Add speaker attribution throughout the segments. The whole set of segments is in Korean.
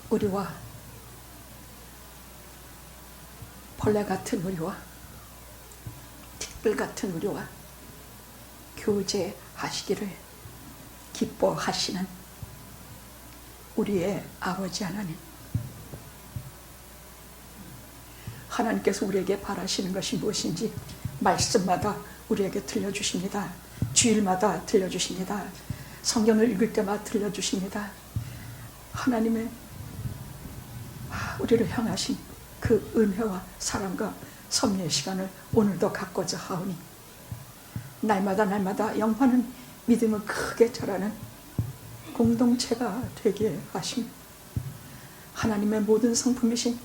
Speaker 1: 우리와 벌레 같은 우리와 티끌 같은 우리와 교제하시기를 기뻐하시는 우리의 아버지 하나님, 하나님께서 우리에게 바라시는 것이 무엇인지 말씀마다 우리에게 들려주십니다. 주일마다 들려주십니다. 성경을 읽을 때마다 들려주십니다. 하나님의 우리를 향하신 그 은혜와 사랑과 섭리의 시간을 오늘도 갖고자 하오니 날마다 영화는 믿음을 크게 자라는 공동체가 되게 하시며 하나님의 모든 성품이신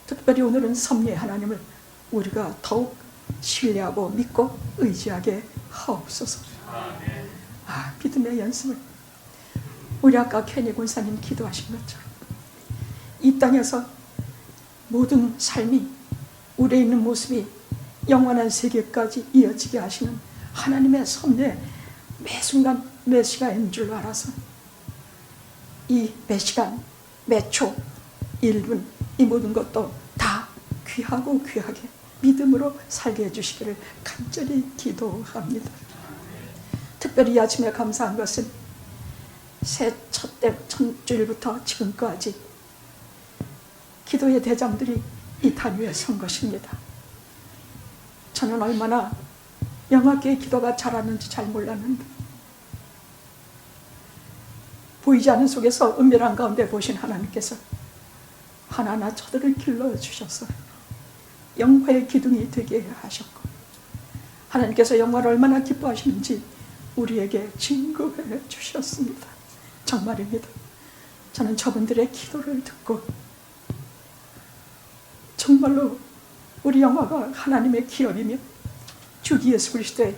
Speaker 1: 특별히 오늘은 섭리의 하나님을 우리가 더욱 신뢰하고 믿고 의지하게 하옵소서. 믿음의 연습을 우리 아까 케니 권사님 기도하신 것처럼 이 땅에서 모든 삶이 우리에 있는 모습이 영원한 세계까지 이어지게 하시는 하나님의 섭리에 매 순간 매 시간인 줄 알아서 이 매 시간 매 초 1분 이 모든 것도 다 귀하고 귀하게 믿음으로 살게 해주시기를 간절히 기도합니다. 특별히 이 아침에 감사한 것은 새 첫 주일부터 지금까지 기도의 대장들이 이 단위에 선 것입니다. 저는 얼마나 영화계의 기도가 잘하는지 잘 몰랐는데 보이지 않는 속에서 은밀한 가운데 보신 하나님께서 하나하나 저들을 길러주셔서 영화의 기둥이 되게 하셨고 하나님께서 영화를 얼마나 기뻐하시는지 우리에게 증거해 주셨습니다. 정말입니다. 저는 저분들의 기도를 듣고 정말로 우리 영화가 하나님의 기업이며 주 예수 그리스도의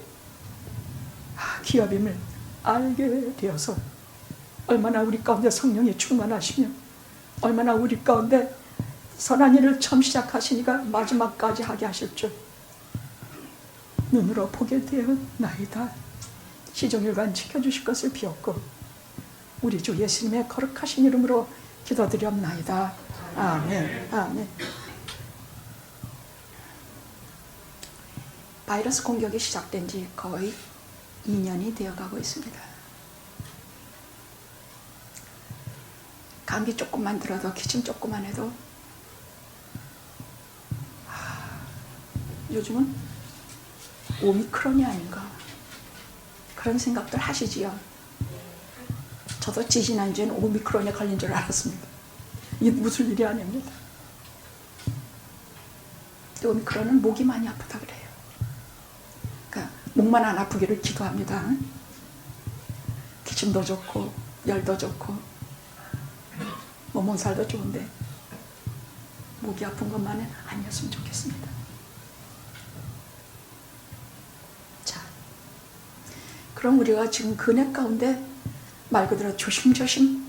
Speaker 1: 기업임을 알게 되어서 얼마나 우리 가운데 성령이 충만하시며 얼마나 우리 가운데 선한 일을 처음 시작하시니까 마지막까지 하게 하실 줄 눈으로 보게 되었나이다. 시종일관 지켜주실 것을 비었고 우리 주 예수님의 거룩하신 이름으로 기도드렸나이다. 아멘. 아멘. 바이러스 공격이 시작된 지 거의 2년이 되어가고 있습니다. 감기 조금만 들어도 기침 조금만 해도 요즘은 오미크론이 아닌가 그런 생각들 하시지요. 저도 지지난주에는 오미크론에 걸린 줄 알았습니다. 이게 무슨 일이 아닙니다. 오미크론은 목이 많이 아프다 그래요. 그러니까 목만 안 아프기를 기도합니다. 기침도 좋고 열도 좋고 몸살도 좋은데 목이 아픈 것만은 아니었으면 좋겠습니다. 자, 그럼 우리가 지금 근액 가운데 말 그대로 조심조심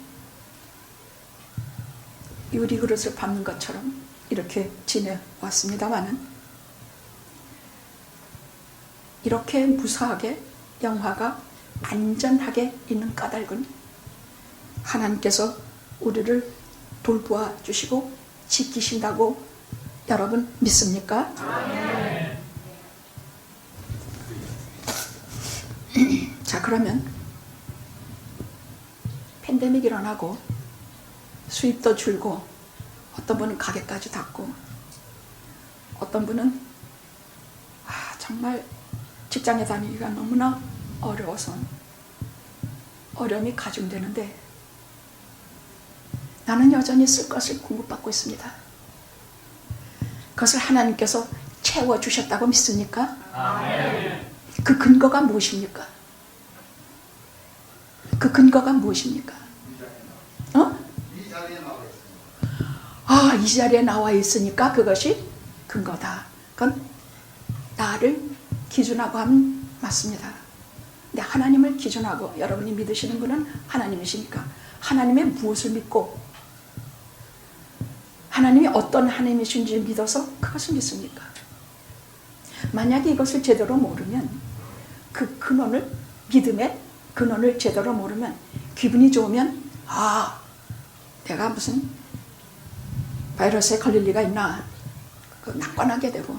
Speaker 1: 유리 그릇을 밟는 것처럼 이렇게 지내왔습니다마는 이렇게 무사하게 영화가 안전하게 있는 까닭은 하나님께서 우리를 돌보아 주시고 지키신다고 여러분 믿습니까? 자, 그러면 팬데믹이 일어나고 수입도 줄고 어떤 분은 가게까지 닫고 어떤 분은 정말 직장에 다니기가 너무나 어려워서 어려움이 가중되는데 나는 여전히 쓸 것을 공급받고 있습니다. 그것을 하나님께서 채워주셨다고 믿습니까? 아멘. 그 근거가 무엇입니까? 그 근거가 무엇입니까? 이 자리에 나와 있으니까 그것이 근거다. 그건 나를 기준하고 하면 맞습니다. 근데 하나님을 기준하고 여러분이 믿으시는 분은 하나님이시니까 하나님의 무엇을 믿고 하나님이 어떤 하나님이신지 믿어서 그것을 믿습니까? 만약에 이것을 제대로 모르면 그 근원을 믿음의 근원을 제대로 모르면 기분이 좋으면 내가 무슨 바이러스에 걸릴 리가 있나, 낙관하게 되고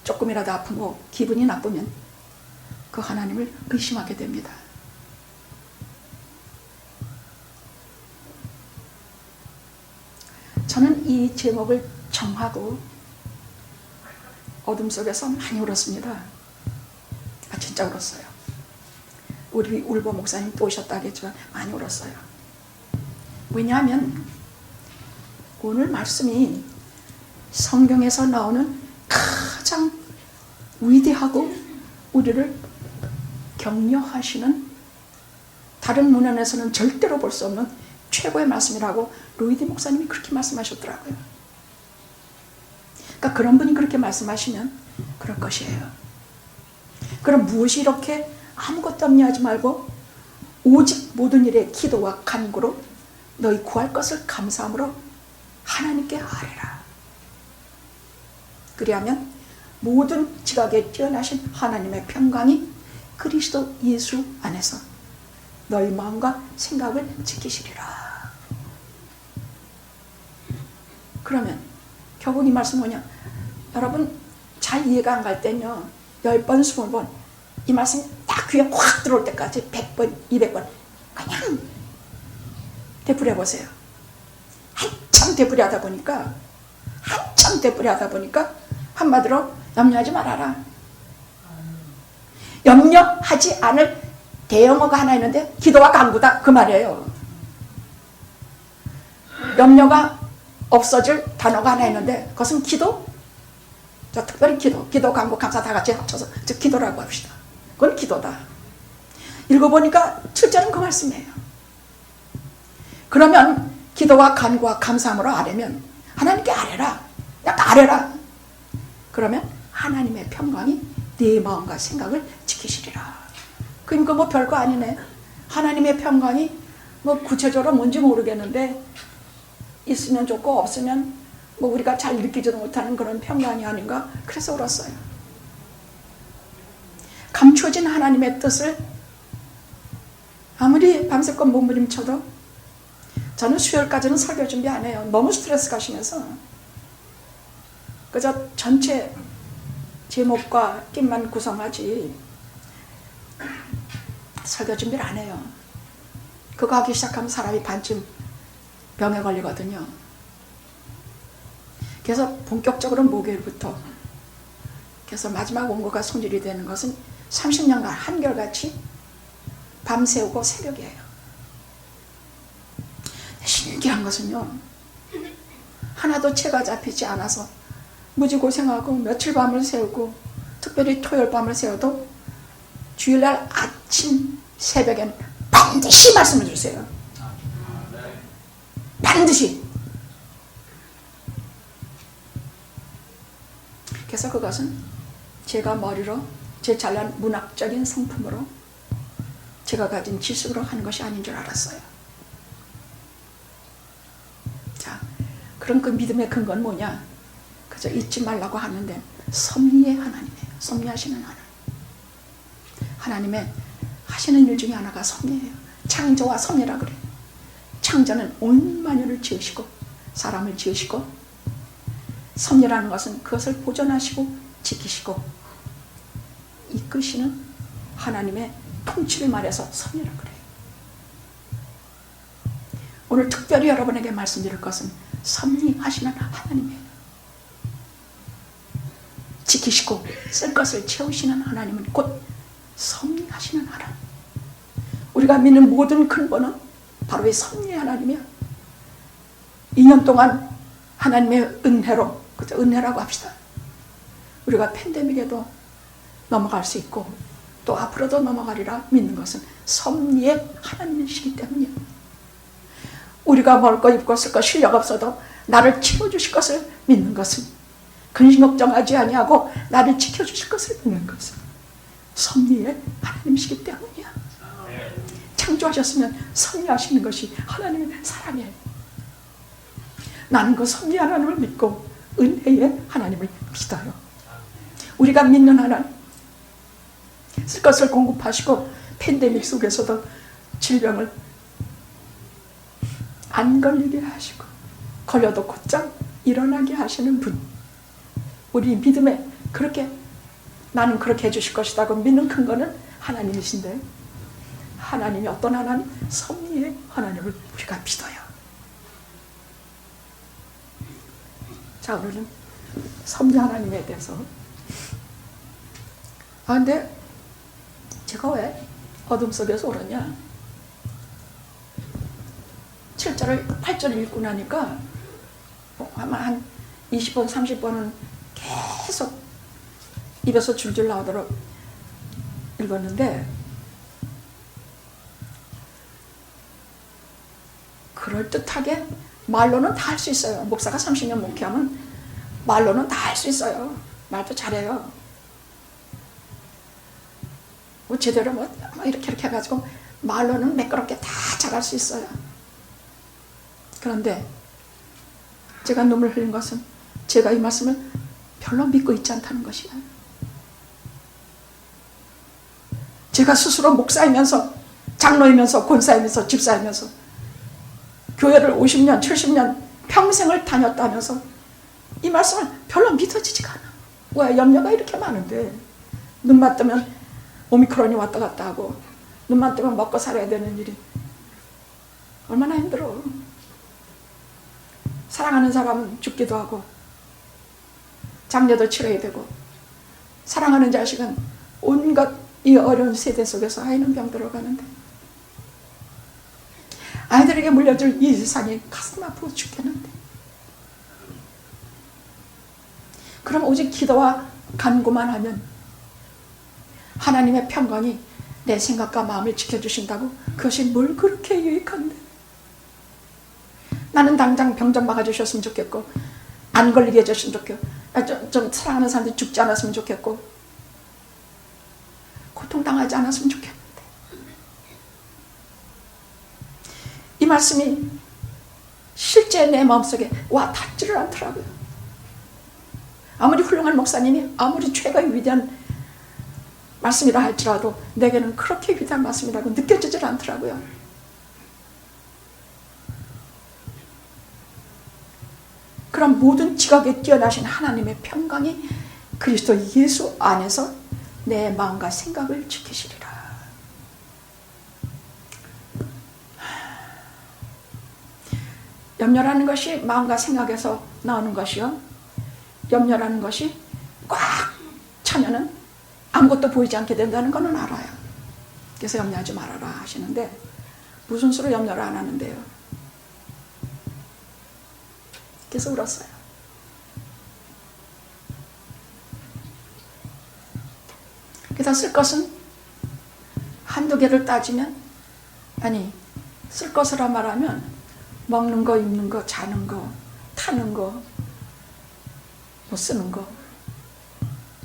Speaker 1: 조금이라도 아프고 기분이 나쁘면 그 하나님을 의심하게 됩니다. 저는 이 제목을 정하고 어둠 속에서 많이 울었습니다. 진짜 울었어요. 우리 울보 목사님 또 오셨다겠지만 많이 울었어요. 왜냐하면 오늘 말씀이 성경에서 나오는 가장 위대하고 우리를 격려하시는, 다른 문헌에서는 절대로 볼 수 없는 최고의 말씀이라고 로이드 목사님이 그렇게 말씀하셨더라고요. 그러니까 그런 분이 그렇게 말씀하시면 그럴 것이에요. 그럼 무엇이 이렇게 아무것도 염려하지 말고 오직 모든 일에 기도와 간구로 너희 구할 것을 감사함으로 하나님께 아뢰라. 그리하면 모든 지각에 뛰어나신 하나님의 평강이 그리스도 예수 안에서 너희 마음과 생각을 지키시리라. 그러면 결국 이 말씀 뭐냐? 여러분 잘 이해가 안 갈 때는요, 10번, 20번 이 말씀 딱 귀에 확 들어올 때까지 100번, 200번 그냥 되풀이해 보세요. 한참 되풀이하다 보니까 한마디로 염려하지 말아라. 염려하지 않을 대형어가 하나 있는데 기도와 간구다, 그 말이에요. 염려가 없어질 단어가 하나 있는데 그것은 기도, 특별히 기도, 간구, 감사 다 같이 합쳐서 즉 기도라고 합시다. 그건 기도다. 읽어보니까 7절은 그 말씀이에요. 그러면 기도와 간구와 감사함으로 아뢰면 하나님께 아뢰라. 약간 아뢰라. 그러면 하나님의 평강이 네 마음과 생각을 지키시리라. 그러니까 뭐 별거 아니네. 하나님의 평강이 뭐 구체적으로 뭔지 모르겠는데 있으면 좋고 없으면 뭐 우리가 잘 느끼지도 못하는 그런 평강이 아닌가, 그래서 울었어요. 감춰진 하나님의 뜻을 아무리 밤새껏 몸부림쳐도 저는 수요일까지는 설교 준비 안 해요. 너무 스트레스 가시면서 그저 전체 제목과 낌만 구성하지 설교 준비를 안 해요. 그거 하기 시작하면 사람이 반쯤 병에 걸리거든요. 그래서 본격적으로 목요일부터, 그래서 마지막 원고가 손질이 되는 것은 30년간 한결같이 밤새우고 새벽이에요. 신기한 것은요, 하나도 채가 잡히지 않아서 무지 고생하고 며칠 밤을 새우고, 특별히 토요일 밤을 새워도 주일날 아침 새벽엔 반드시 말씀을 주세요. 반드시. 그래서 그것은 제가 머리로, 제 잘난 문학적인 성품으로, 제가 가진 지식으로 하는 것이 아닌 줄 알았어요. 자, 그런 그 믿음의 근거는 뭐냐? 그저 잊지 말라고 하는데 섭리의 하나님이에요. 섭리하시는 하나님. 하나님의 하시는 일 중에 하나가 섭리예요. 창조와 섭리라 그래요. 창조는 온 만유를 지으시고 사람을 지으시고, 섭리라는 것은 그것을 보존하시고 지키시고 이끄시는 하나님의 통치를 말해서 섭리라 그래요. 오늘 특별히 여러분에게 말씀드릴 것은 섭리하시는 하나님이에요. 지키시고 쓸 것을 채우시는 하나님은 곧 섭리하시는 하나님. 우리가 믿는 모든 근본은 바로 이 섭리의 하나님이야. 2년 동안 하나님의 은혜로, 그죠? 은혜라고 합시다. 우리가 팬데믹에도 넘어갈 수 있고 또 앞으로도 넘어가리라 믿는 것은 섭리의 하나님이시기 때문이에요. 우리가 먹을 거 입고 쓸 거 실력 없어도 나를 채워주실 것을 믿는 것은, 근심 걱정하지 아니하고 나를 지켜주실 것을 믿는 것은 섭리의 하나님이시기 때문이야. 창조하셨으면 섭리하시는 것이 하나님의 사랑이에요. 나는 그 섭리 하나님을 믿고 은혜의 하나님을 믿어요. 우리가 믿는 하나님, 쓸 것을 공급하시고 팬데믹 속에서도 질병을 안 걸리게 하시고 걸려도 곧장 일어나게 하시는 분, 우리 믿음에 그렇게 나는 그렇게 해주실 것이라고 믿는 근거는 하나님이신데, 하나님이 어떤 하나님? 섭리의 하나님을 우리가 믿어요. 자, 오늘은 섭리 하나님에 대해서. 근데 제가 왜 어둠 속에서 울었냐? 8절을 읽고 나니까 아마 한 20번, 30번은 계속 입에서 줄줄 나오도록 읽었는데, 그럴듯하게 말로는 다 할 수 있어요. 목사가 30년 목회하면 말로는 다 할 수 있어요. 말도 잘해요. 뭐 제대로 뭐 이렇게 해가지고 말로는 매끄럽게 다 잘할 수 있어요. 그런데 제가 눈물 흘린 것은 제가 이 말씀을 별로 믿고 있지 않다는 것이에요. 제가 스스로 목사이면서 장로이면서 권사이면서 집사이면서 교회를 50년 70년 평생을 다녔다면서 이 말씀을 별로 믿어지지가 않아. 왜? 염려가 이렇게 많은데, 눈만 뜨면 오미크론이 왔다 갔다 하고, 눈만 뜨면 먹고 살아야 되는 일이 얼마나 힘들어. 사랑하는 사람은 죽기도 하고 장례도 치러야 되고, 사랑하는 자식은 온갖 이 어려운 세대 속에서 아이는 병들어 가는데, 아이들에게 물려줄 이 세상이 가슴 아프고 죽겠는데, 그럼 오직 기도와 간구만 하면 하나님의 평강이 내 생각과 마음을 지켜주신다고? 그것이 뭘 그렇게 유익한데? 나는 당장 병 좀 막아주셨으면 좋겠고, 안 걸리게 해줬으면 좋겠고, 좀 사랑하는 사람들이 죽지 않았으면 좋겠고, 고통당하지 않았으면 좋겠는데, 이 말씀이 실제 내 마음속에 와 닿지를 않더라고요. 아무리 훌륭한 목사님이 아무리 최고의 위대한 말씀이라 할지라도 내게는 그렇게 위대한 말씀이라고 느껴지질 않더라고요. 그럼 모든 지각에 뛰어나신 하나님의 평강이 그리스도 예수 안에서 내 마음과 생각을 지키시리라. 염려라는 것이 마음과 생각에서 나오는 것이요, 염려라는 것이 꽉 차면은 아무것도 보이지 않게 된다는 것은 알아요. 그래서 염려하지 말아라 하시는데, 무슨 수로 염려를 안 하는데요. 그래서 울었어요. 그래서 쓸 것은 한두 개를 따지면, 아니 쓸 것이라 말하면 먹는 거, 입는 거, 자는 거, 타는 거, 뭐 쓰는 거.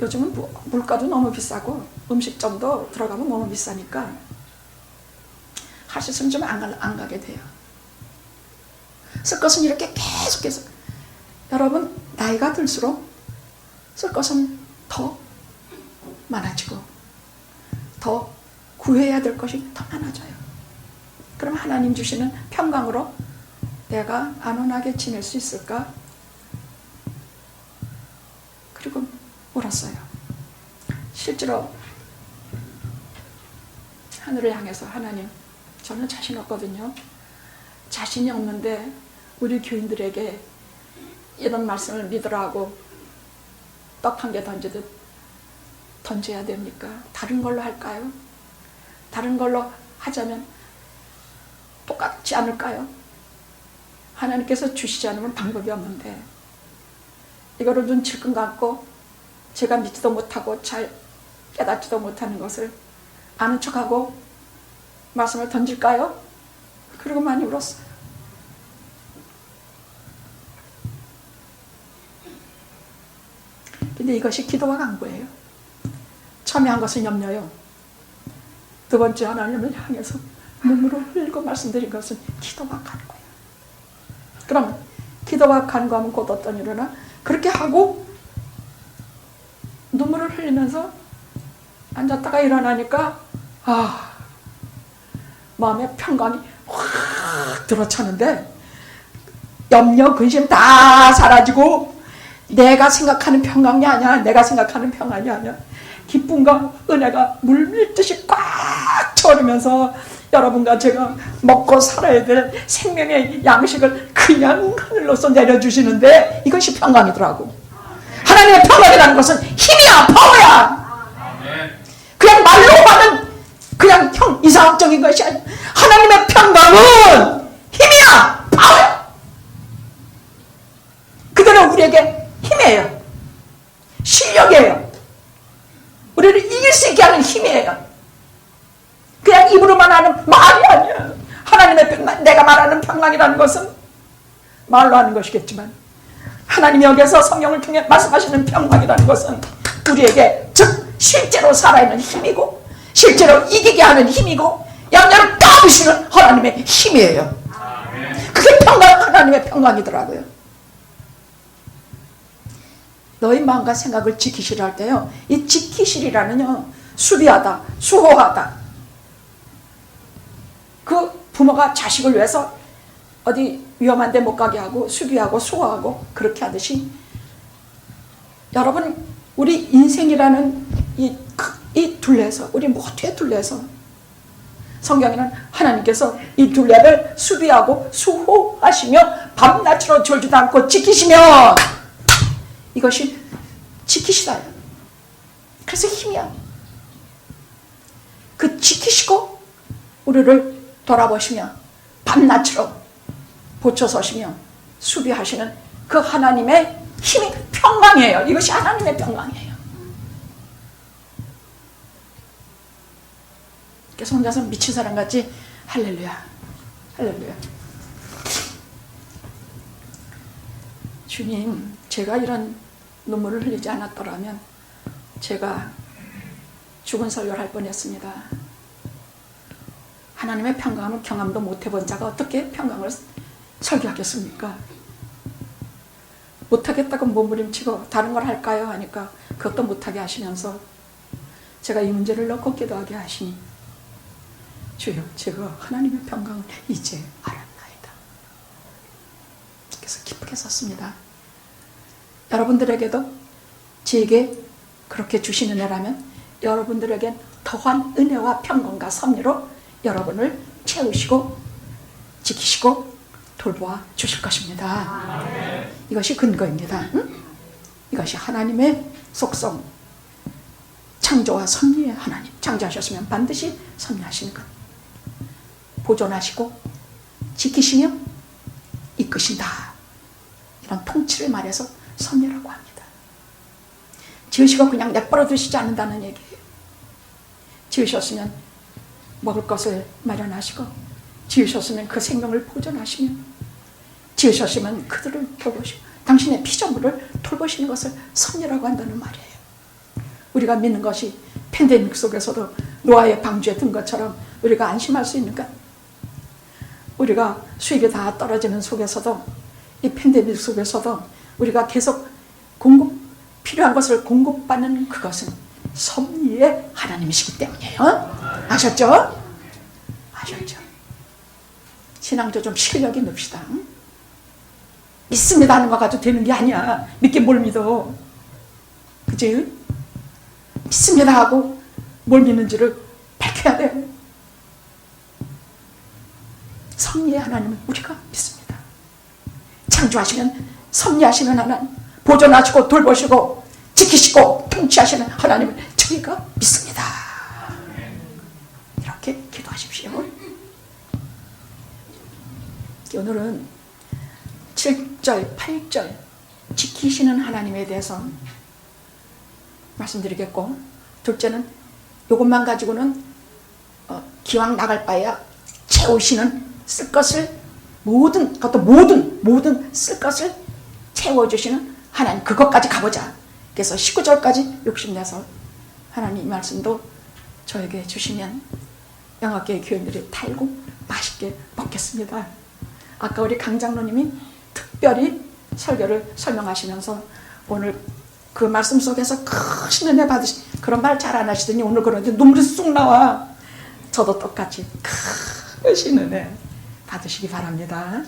Speaker 1: 요즘은 물가도 너무 비싸고 음식점도 들어가면 너무 비싸니까 할 수 있으면 좀 안 가게 돼요. 쓸 것은 이렇게 계속해서, 여러분 나이가 들수록 쓸 것은 더 많아지고 더 구해야 될 것이 더 많아져요. 그럼 하나님 주시는 평강으로 내가 안온하게 지낼 수 있을까? 그리고 울었어요. 실제로 하늘을 향해서, 하나님 저는 자신 없거든요. 자신이 없는데 우리 교인들에게 이런 말씀을 믿으라고 떡 한 개 던지듯 던져야 됩니까? 다른 걸로 할까요? 다른 걸로 하자면 똑같지 않을까요? 하나님께서 주시지 않으면 방법이 없는데, 이거를 눈 질끈 감고 제가 믿지도 못하고 잘 깨닫지도 못하는 것을 아는 척하고 말씀을 던질까요? 그리고 많이 울었어요. 근데 이것이 기도와 간구예요. 처음에 한 것은 염려요. 두 번째 하나님을 향해서 눈물을 흘리고 말씀드린 것은 기도와 간구예요. 그럼 기도와 간구하면 곧 어떤 일이나, 그렇게 하고 눈물을 흘리면서 앉았다가 일어나니까 마음의 평강이 확 들어차는데, 염려 근심 다 사라지고 내가 생각하는 평강이 아니야. 내가 생각하는 평안이 아니야. 기쁨과 은혜가 물밀듯이 꽉 차오르면서 여러분과 제가 먹고 살아야 될 생명의 양식을 그냥 하늘로서 내려주시는데 이것이 평강이더라고. 하나님의 평강이라는 것은 힘이야, 파워야. 그냥 말로 하는 그냥 이상적인 것이 아니야. 하나님의 평강은 힘이야, 파워야. 그들은 우리에게 힘이에요. 실력이에요. 우리를 이길 수 있게 하는 힘이에요. 그냥 입으로만 하는 말이 아니야. 하나님의 평강, 내가 말하는 평강이라는 것은 말로 하는 것이겠지만 하나님이 여기서 성령을 통해 말씀하시는 평강이라는 것은 우리에게 즉 실제로 살아있는 힘이고 실제로 이기게 하는 힘이고 양녀를 까부시는 하나님의 힘이에요. 그게 평강, 하나님의 평강이더라고요. 너희 마음과 생각을 지키시라 할 때요, 이 지키시리라는요, 수비하다, 수호하다. 그 부모가 자식을 위해서 어디 위험한 데 못 가게 하고 수비하고 수호하고 그렇게 하듯이 여러분 우리 인생이라는 이 둘레에서, 우리 모두의 둘레에서 성경에는 하나님께서 이 둘레를 수비하고 수호하시며 밤낮으로 졸지도 않고 지키시면 이것이 지키시다요. 그래서 힘이야. 그 지키시고 우리를 돌아보시며 밤낮으로 보초서시며 수비하시는 그 하나님의 힘이 평강이에요. 이것이 하나님의 평강이에요. 그래서 혼자서 미친 사람같이 할렐루야, 할렐루야. 주님, 제가 이런 눈물을 흘리지 않았더라면 제가 죽은 설교를 할 뻔했습니다. 하나님의 평강을 경험도 못 해본 자가 어떻게 평강을 설교하겠습니까? 못하겠다고 몸부림치고 다른 걸 할까요? 하니까 그것도 못하게 하시면서 제가 이 문제를 넣고 기도하게 하시니 주여, 제가 하나님의 평강을 이제 알았나이다. 그래서 기쁘게 썼습니다. 여러분들에게도 제게 그렇게 주신 은혜라면 여러분들에겐 더한 은혜와 평강과 섭리로 여러분을 채우시고 지키시고 돌보아 주실 것입니다. 이것이 근거입니다. 응? 이것이 하나님의 속성, 창조와 섭리의 하나님. 창조하셨으면 반드시 섭리하시는 것. 보존하시고 지키시며 이끄신다. 이런 통치를 말해서 섭리라고 합니다. 지으시고 그냥 내버려 두시지 않는다는 얘기예요. 지으셨으면 먹을 것을 마련하시고 지으셨으면 그 생명을 보존하시며 지으셨으면 그들을 돌보시고 당신의 피조물을 돌보시는 것을 섭리라고 한다는 말이에요. 우리가 믿는 것이 팬데믹 속에서도 노아의 방주에 든 것처럼 우리가 안심할 수 있는가? 우리가 수입이 다 떨어지는 속에서도 이 팬데믹 속에서도 우리가 계속 필요한 것을 공급받는 그것은 섭리의 하나님이시기 때문이에요. 아셨죠? 아셨죠? 신앙도 좀 실력이 늡시다. 응? 믿습니다 하는 거 가지고 되는 게 아니야. 믿긴 뭘 믿어. 그치? 믿습니다 하고 뭘 믿는지를 밝혀야 돼. 섭리의 하나님은 우리가 믿습니다. 창조하시면 섭리하시는 하나님, 보존하시고 돌보시고 지키시고 통치하시는 하나님을 저희가 믿습니다. 이렇게 기도하십시오. 오늘은 7절, 8절 지키시는 하나님에 대해서 말씀드리겠고, 둘째는 이것만 가지고는 기왕 나갈 바에야 채우시는 쓸 것을 모든 쓸 것을 채워주시는 하나님, 그것까지 가보자. 그래서 19절까지 욕심내서 하나님 말씀도 저에게 주시면 영화교회 교인들이 달고 맛있게 먹겠습니다. 아까 우리 강장로님이 특별히 설교를 설명하시면서 오늘 그 말씀 속에서 크신 은혜 받으신 그런 말 잘 안 하시더니 오늘 그런데 눈물이 쑥 나와. 저도 똑같이 크신 은혜 받으시기 바랍니다.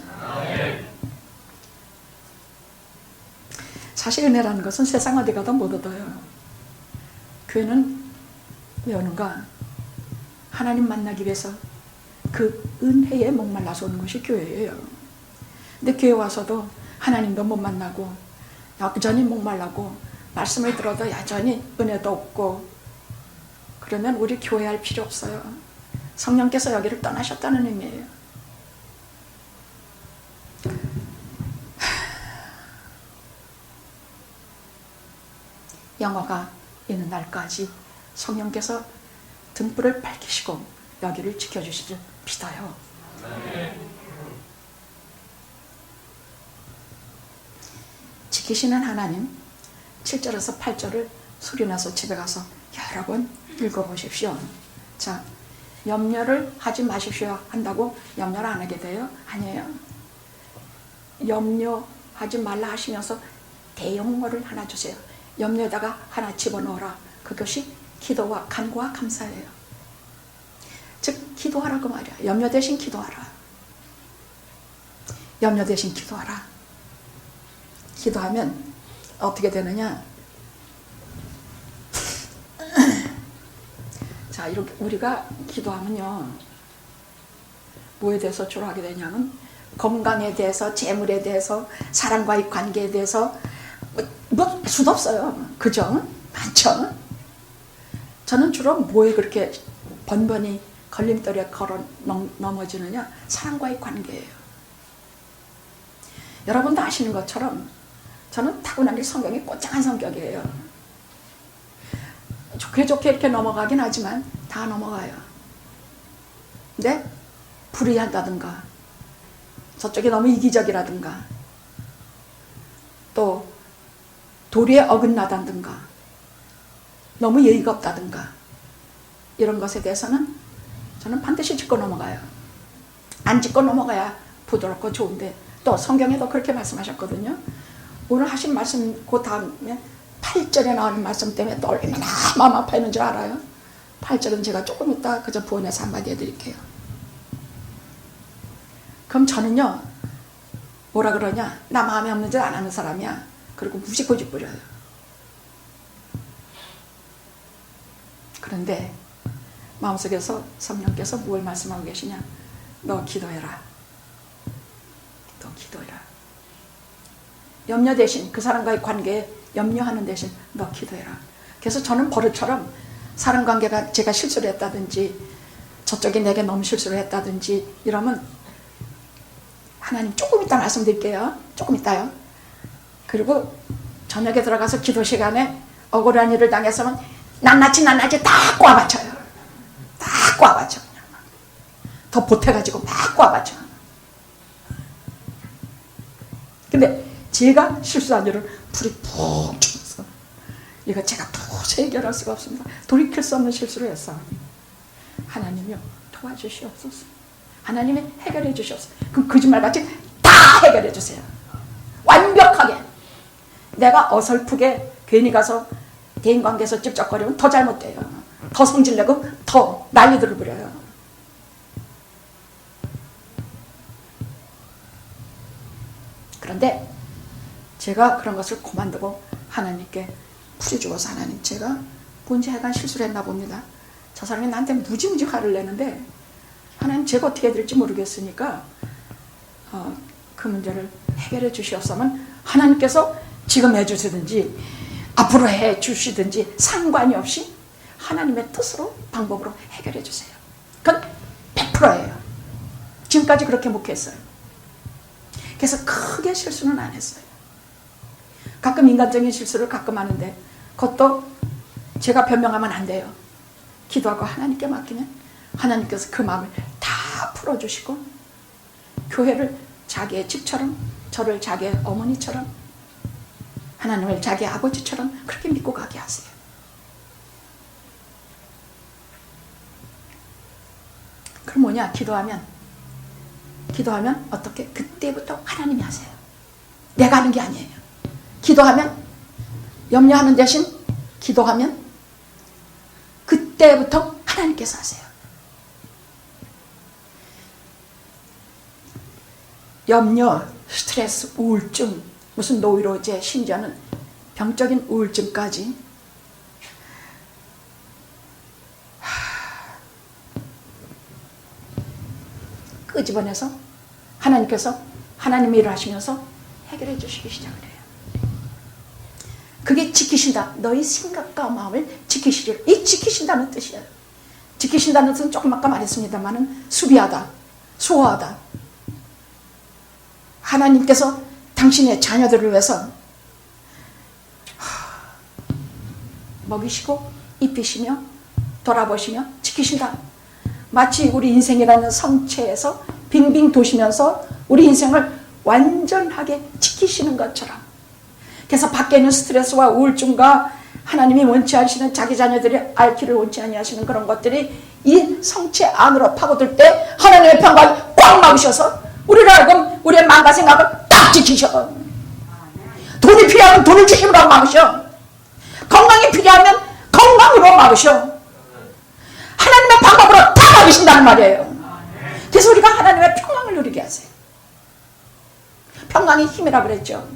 Speaker 1: 사실 은혜라는 것은 세상 어디 가도 못 얻어요. 교회는 왜 오는가? 하나님 만나기 위해서 그 은혜에 목말라서 오는 것이 교회예요. 근데 교회 와서도 하나님도 못 만나고 여전히 목말라고 말씀을 들어도 여전히 은혜도 없고, 그러면 우리 교회할 필요 없어요. 성령께서 여기를 떠나셨다는 의미예요. 영화가 있는 날까지 성령께서 등불을 밝히시고 여기를 지켜주시길 믿어요. 지키시는 하나님 7절에서 8절을 소리나서 집에 가서 여러 번 읽어보십시오. 자, 염려를 하지 마십시오 한다고 염려를 안 하게 돼요? 아니에요. 염려하지 말라 하시면서 대용어를 하나 주세요. 염려에다가 하나 집어넣어라. 그것이 기도와 간구와 감사예요. 즉 기도하라고 말이야. 염려 대신 기도하라. 염려 대신 기도하라. 기도하면 어떻게 되느냐? 자, 이렇게 우리가 기도하면요, 뭐에 대해서 주로 하게 되냐면 건강에 대해서, 재물에 대해서, 사람과의 관계에 대해서 뭐 수도 없어요. 그죠? 많죠? 저는 주로 뭐에 그렇게 번번이 걸림돌에 걸어 넘어지느냐? 사람과의 관계예요. 여러분도 아시는 것처럼 저는 타고난 게 성경이 꼬장한 성격이에요. 좋게 좋게 이렇게 넘어가긴 하지만 다 넘어가요. 근데 불의한다든가, 저쪽이 너무 이기적이라든가, 또 도리에 어긋나다든가, 너무 예의가 없다든가, 이런 것에 대해서는 저는 반드시 짚고 넘어가요. 안 짚고 넘어가야 부드럽고 좋은데, 또 성경에도 그렇게 말씀하셨거든요. 오늘 하신 말씀 그 다음에 8절에 나오는 말씀 때문에 또 얼마나 마음 아파하는 줄 알아요? 8절은 제가 조금 이따 그저 부원해서 한마디 해드릴게요. 그럼 저는요, 뭐라 그러냐? 나 마음에 없는 짓 안 하는 사람이야. 그리고 무지 고집 부려요. 그런데 마음속에서 성령께서 뭘 말씀하고 계시냐? 너 기도해라. 너 기도해라. 염려 대신 그 사람과의 관계에 염려하는 대신 너 기도해라. 그래서 저는 버릇처럼 사람 관계가 제가 실수를 했다든지, 저쪽이 내게 너무 실수를 했다든지 이러면 하나님 조금 이따 말씀드릴게요. 조금 이따요. 그리고 저녁에 들어가서 기도 시간에 억울한 일을 당했으면 낱낱이 다 꼬아받쳐요. 다 꼬아받쳐. 더 보태가지고 막 꼬아받쳐. 근데 제가 실수한 일을 불이 푹 쳐서 이거 제가 도저히 해결할 수가 없습니다. 돌이킬 수 없는 실수를 했어. 하나님이요, 도와주시옵소서. 하나님이 해결해 주시옵소서. 그럼 거짓말같이 다 해결해 주세요. 완벽하게. 내가 어설프게 괜히 가서 대인관계에서 찝쩍거리면 더 잘못돼요. 더 성질내고 더 난리들을 부려요. 그런데 제가 그런 것을 그만두고 하나님께 풀이 죽어서, 하나님, 제가 뭔지 하여간 실수를 했나 봅니다. 저 사람이 나한테 무지무지 화를 내는데 하나님, 제가 어떻게 해야 될지 모르겠으니까 그 문제를 해결해 주시옵소면 하나님께서 지금 해주시든지 앞으로 해주시든지 상관이 없이 하나님의 뜻으로, 방법으로 해결해 주세요. 그건 100%예요. 지금까지 그렇게 목회했어요. 그래서 크게 실수는 안 했어요. 가끔 인간적인 실수를 가끔 하는데 그것도 제가 변명하면 안 돼요. 기도하고 하나님께 맡기면 하나님께서 그 마음을 다 풀어주시고 교회를 자기의 집처럼, 저를 자기의 어머니처럼, 하나님을 자기의 아버지처럼 그렇게 믿고 가게 하세요. 그럼 뭐냐? 기도하면 어떻게? 그때부터 하나님이 하세요. 내가 하는 게 아니에요. 기도하면, 염려하는 대신 기도하면 그때부터 하나님께서 하세요. 염려, 스트레스, 우울증, 무슨 노이로제, 심지어는 병적인 우울증까지 끄집어내서 하나님께서 하나님의 일을 하시면서 해결해 주시기 시작을 해요. 그게 지키신다. 너희 생각과 마음을 지키시리라. 이 지키신다는 뜻이에요. 지키신다는 뜻은 조금 아까 말했습니다만은 수비하다, 수호하다. 하나님께서 당신의 자녀들을 위해서 먹이시고 입히시며 돌아보시며 지키신다. 마치 우리 인생이라는 성체에서 빙빙 도시면서 우리 인생을 완전하게 지키시는 것처럼. 그래서 밖에 있는 스트레스와 우울증과 하나님이 원치 않으시는 자기 자녀들이 앓기를 원치 아니하시는 그런 것들이 이 성체 안으로 파고들 때 하나님의 평강이 꽉 막으셔서 우리를 알고 우리의 마음과 생각을 딱 지키셔. 돈이 필요하면 돈을 주심으로 막으셔. 건강이 필요하면 건강으로 막으셔. 하나님의 방법으로 다 막으신다는 말이에요. 그래서 우리가 하나님의 평강을 누리게 하세요. 평강이 힘이라 그랬죠.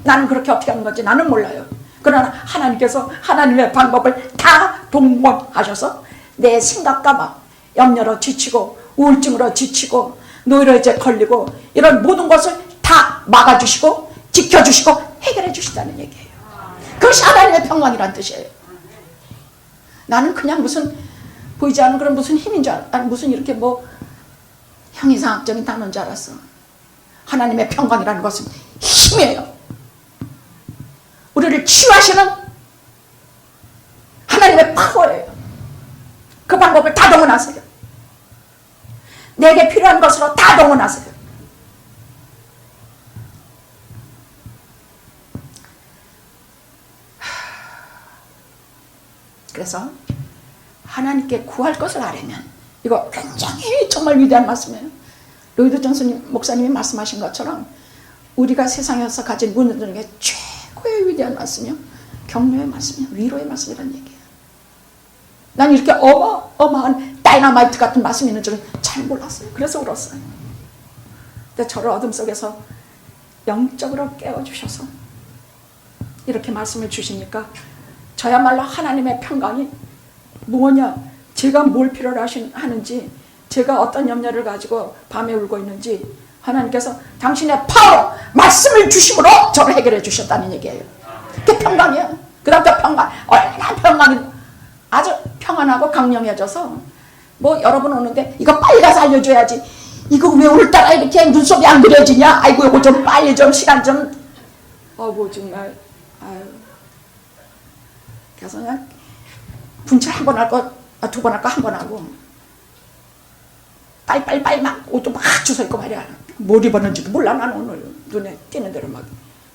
Speaker 1: 나는 그렇게 어떻게 하는 건지 나는 몰라요. 그러나 하나님께서 하나님의 방법을 다 동원하셔서 내 생각과 마음, 염려로 지치고 우울증으로 지치고 노이로제 걸리고 이런 모든 것을 다 막아주시고 지켜주시고 해결해 주신다는 얘기예요. 그것이 하나님의 평강이란 뜻이에요. 나는 그냥 무슨 보이지 않는 그런 무슨 힘인 줄 알았어. 무슨 이렇게 뭐 형이상학적인 단어인 줄 알았어. 하나님의 평강이라는 것은 힘이에요. 우리를 치유하시는 하나님의 파워예요. 그 방법을 다 동원하세요. 내게 필요한 것으로 다 동원하세요. 그래서 하나님께 구할 것을 아려면 이거 굉장히 정말 위대한 말씀이에요. 로이드 존슨 목사님이 말씀하신 것처럼 우리가 세상에서 가진 문제 중에 최고의 위대한 말씀이요, 격려의 말씀이요, 위로의 말씀이라는 얘기예요. 난 이렇게 어마어마한 다이너마이트 같은 말씀이 있는 줄은 잘 몰랐어요. 그래서 울었어요. 근데 저를 어둠 속에서 영적으로 깨워주셔서 이렇게 말씀을 주시니까 저야말로 하나님의 평강이 뭐냐, 제가 뭘 필요로 하는지, 제가 어떤 염려를 가지고 밤에 울고 있는지 하나님께서 당신의 파워로 말씀을 주심으로 저를 해결해 주셨다는 얘기예요. 그게 평강이에요. 그 다음 또 평강, 얼마나 평강이 아주 평안하고 강령해져서 뭐 여러분 오는데 이거 빨리 가서 알려줘야지, 이거 왜 오늘따라 이렇게 눈썹이 안 그려지냐, 아이고 이거 좀 빨리 좀 시간 좀, 뭐 정말 아유. 그래서 그냥 분칠 한 번 할 거, 두 번 할 거 한 번 하고 빨리 막 옷도 막 주워 입고 말이야. 뭘 입었는지도 몰라. 나는 오늘 눈에 띄는 대로 막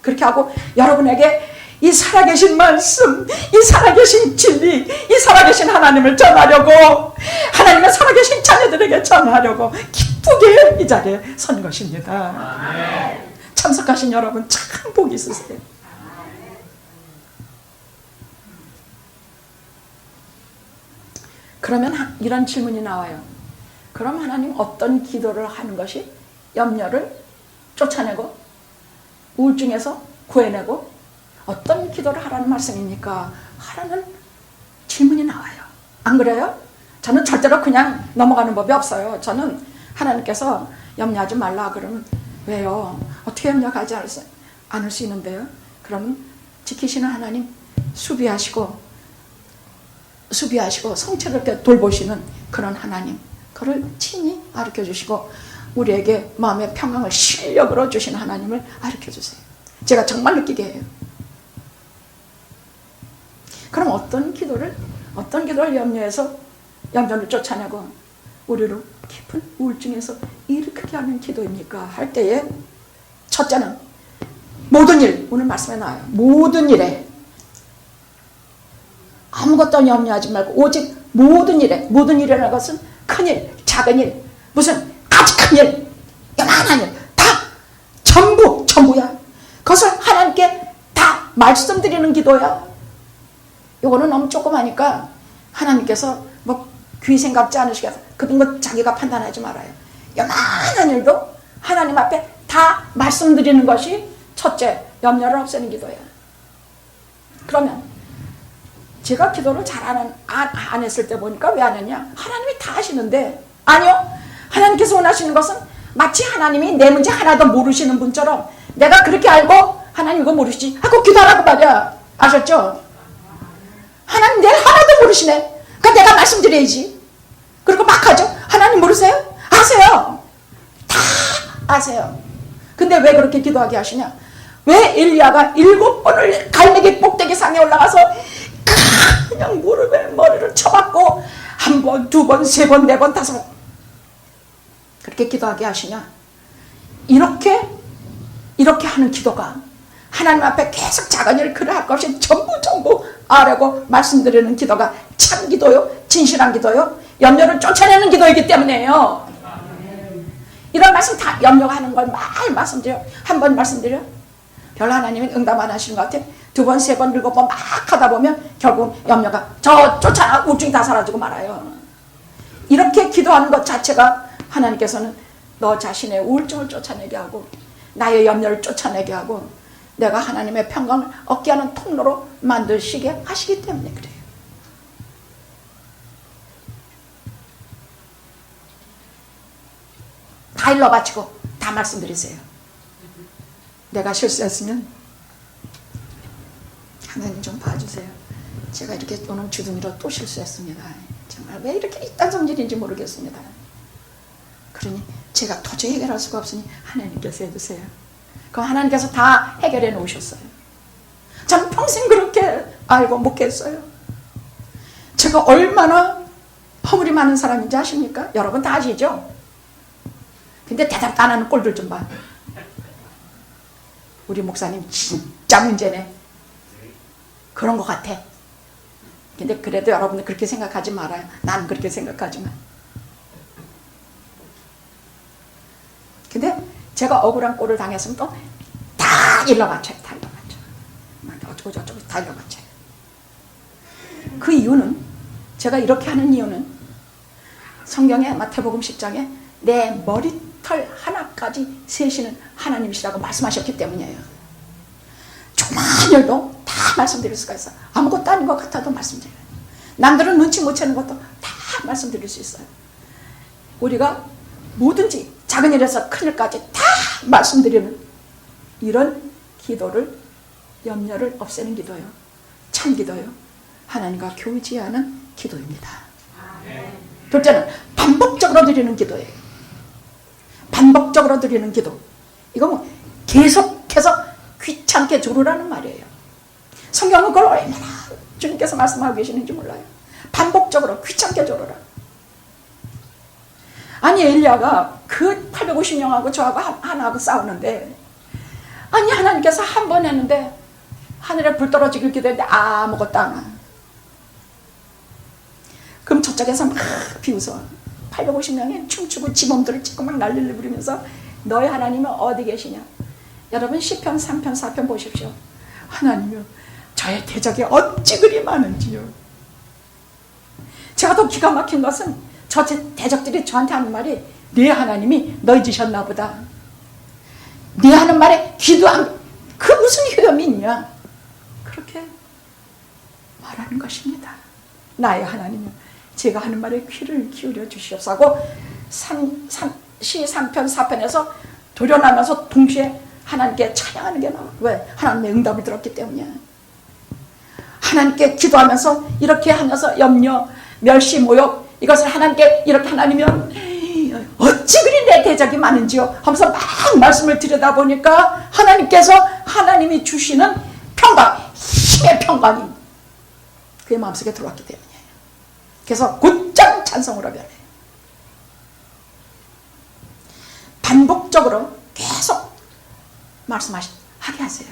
Speaker 1: 그렇게 하고 여러분에게 이 살아계신 말씀, 이 살아계신 진리, 이 살아계신 하나님을 전하려고, 하나님의 살아계신 자녀들에게 전하려고 기쁘게 이 자리에 선 것입니다. 참석하신 여러분 참 복이 있으세요. 그러면 이런 질문이 나와요. 그럼 하나님 어떤 기도를 하는 것이 염려를 쫓아내고 우울증에서 구해내고 어떤 기도를 하라는 말씀입니까? 하라는 질문이 나와요. 안 그래요? 저는 절대로 그냥 넘어가는 법이 없어요. 저는 하나님께서 염려하지 말라 그러면 왜요? 어떻게 염려하지 않을 수 있는데요? 그러면 지키시는 하나님, 수비하시고 성체를 돌보시는 그런 하나님, 그를 친히 가르쳐 주시고 우리에게 마음의 평강을 실력으로 주시는 하나님을 가르쳐 주세요. 제가 정말 느끼게 해요. 그럼 어떤 기도를 염려해서 염려를 쫓아내고 우리로 깊은 우울증에서 일으키게 하는 기도입니까? 할 때에 첫째는 모든 일, 오늘 말씀에 나와요. 모든 일에 아무것도 염려하지 말고 오직 모든 일이라는 것은 큰일, 작은 일, 무슨 아주 큰 일, 요만한 일, 다 전부야. 그것을 하나님께 다 말씀드리는 기도야. 요거는 너무 조그마니까 하나님께서 뭐 귀 생각지 않으시겠어. 그런 거 자기가 판단하지 말아요. 요만한 일도 하나님 앞에 다 말씀드리는 것이 첫째, 염려를 없애는 기도야. 그러면 제가 기도를 안 했을 때 보니까 왜 안 했냐? 하나님이 다 하시는데, 아니요. 하나님께서 원하시는 것은 마치 하나님이 내 문제 하나도 모르시는 분처럼 내가 그렇게 알고 하나님 이거 모르시지 하고 기도하라고 말이야. 아셨죠? 하나님 내 하나도 모르시네. 그러니까 내가 말씀드려야지. 그리고 막 하죠. 하나님 모르세요? 아세요. 다 아세요. 근데 왜 그렇게 기도하게 하시냐? 왜 엘리야가 7번을 갈매기 꼭대기 상에 올라가서 그냥 무릎에 머리를 쳐박고 1번, 2번, 3번, 4번, 5번 그렇게 기도하게 하시냐? 이렇게 하는 기도가 하나님 앞에 계속 작은 일을 그래 할 것이 전부 아라고 말씀드리는 기도가 참 기도요, 진실한 기도요, 염려를 쫓아내는 기도이기 때문에요. 이런 말씀 다 염려하는 걸 말씀드려. 한 번 말씀드려. 별 하나님은 응답 안 하시는 것 같아. 2번, 3번, 7번 막 하다 보면 결국 염려가 쫓아나 우중이 다 사라지고 말아요. 이렇게 기도하는 것 자체가 하나님께서는 너 자신의 우울증을 쫓아내게 하고 나의 염려를 쫓아내게 하고 내가 하나님의 평강을 얻게 하는 통로로 만드시게 하시기 때문에 그래요. 다 일러 바치고 다 말씀드리세요. 내가 실수했으면 하나님 좀 봐주세요. 제가 이렇게 오늘 주둥이로 또 실수했습니다. 정말 왜 이렇게 이딴 성질인지 모르겠습니다. 그러니 제가 도저히 해결할 수가 없으니 하나님께서 해주세요. 그럼 하나님께서 다 해결해 놓으셨어요. 저는 평생 그렇게 알고 묵겠어요. 제가 얼마나 허물이 많은 사람인지 아십니까? 여러분 다 아시죠? 근데 대답도 안 하는 꼴들 좀 봐. 우리 목사님 진짜 문제네. 그런 것 같아. 근데 그래도 여러분들 그렇게 생각하지 말아요. 난 그렇게 생각하지만. 근데 제가 억울한 꼴을 당했으면 또 다 일러바쳐요. 다 일러바쳐요. 어쩌고 저쩌고 다 일러바쳐요. 그 이유는, 제가 이렇게 하는 이유는 성경에 마태복음 10장에 내 머리털 하나까지 세시는 하나님이시라고 말씀하셨기 때문이에요. 조그마한 일도 다 말씀드릴 수가 있어요. 아무것도 아닌 것 같아도 말씀드려요. 남들은 눈치 못 채는 것도 다 말씀드릴 수 있어요. 우리가 뭐든지 작은 일에서 큰 일까지 다 말씀드리는 이런 기도를, 염려를 없애는 기도요, 참 기도요, 하나님과 교제하는 기도입니다. 둘째는 반복적으로 드리는 기도예요. 반복적으로 드리는 기도. 이거 뭐 계속해서 귀찮게 조르라는 말이에요. 성경은 그걸 얼마나 주님께서 말씀하고 계시는지 몰라요. 반복적으로 귀찮게 조르라. 아니 엘리야가 그 850명하고 저하고 하나하고 싸우는데, 아니 하나님께서 한 번 했는데 하늘에 불 떨어지길 기도했는데 아무것도 안 와. 그럼 저쪽에서 막 비웃어. 850명이 춤추고 지몸들을 찍고 막 난리를 부리면서 너희 하나님은 어디 계시냐? 여러분 시편 3편 4편 보십시오. 하나님이요 저의 대적이 어찌 그리 많은지요. 제가 더 기가 막힌 것은 저 대적들이 저한테 하는 말이 네 하나님이 너희 지셨나 보다. 네 하는 말에 귀도 안, 그 무슨 효험이 있냐? 그렇게 말하는 것입니다. 나의 하나님이요 제가 하는 말에 귀를 기울여 주시옵소서. 시 3편 4편에서 도련하면서 동시에 하나님께 찬양하는 게 나와. 왜? 하나님의 응답을 들었기 때문이야. 하나님께 기도하면서 이렇게 하면서 염려, 멸시, 모욕 이것을 하나님께 이렇게 하나님이면 어찌 그리 내 대적이 많은지요 하면서 막 말씀을 들여다보니까 하나님께서 하나님이 주시는 평강, 힘의 평강이 그의 마음속에 들어왔기 때문이에요. 그래서 곧장 찬성으로 변해요. 반복적으로 계속 말씀하게 하세요.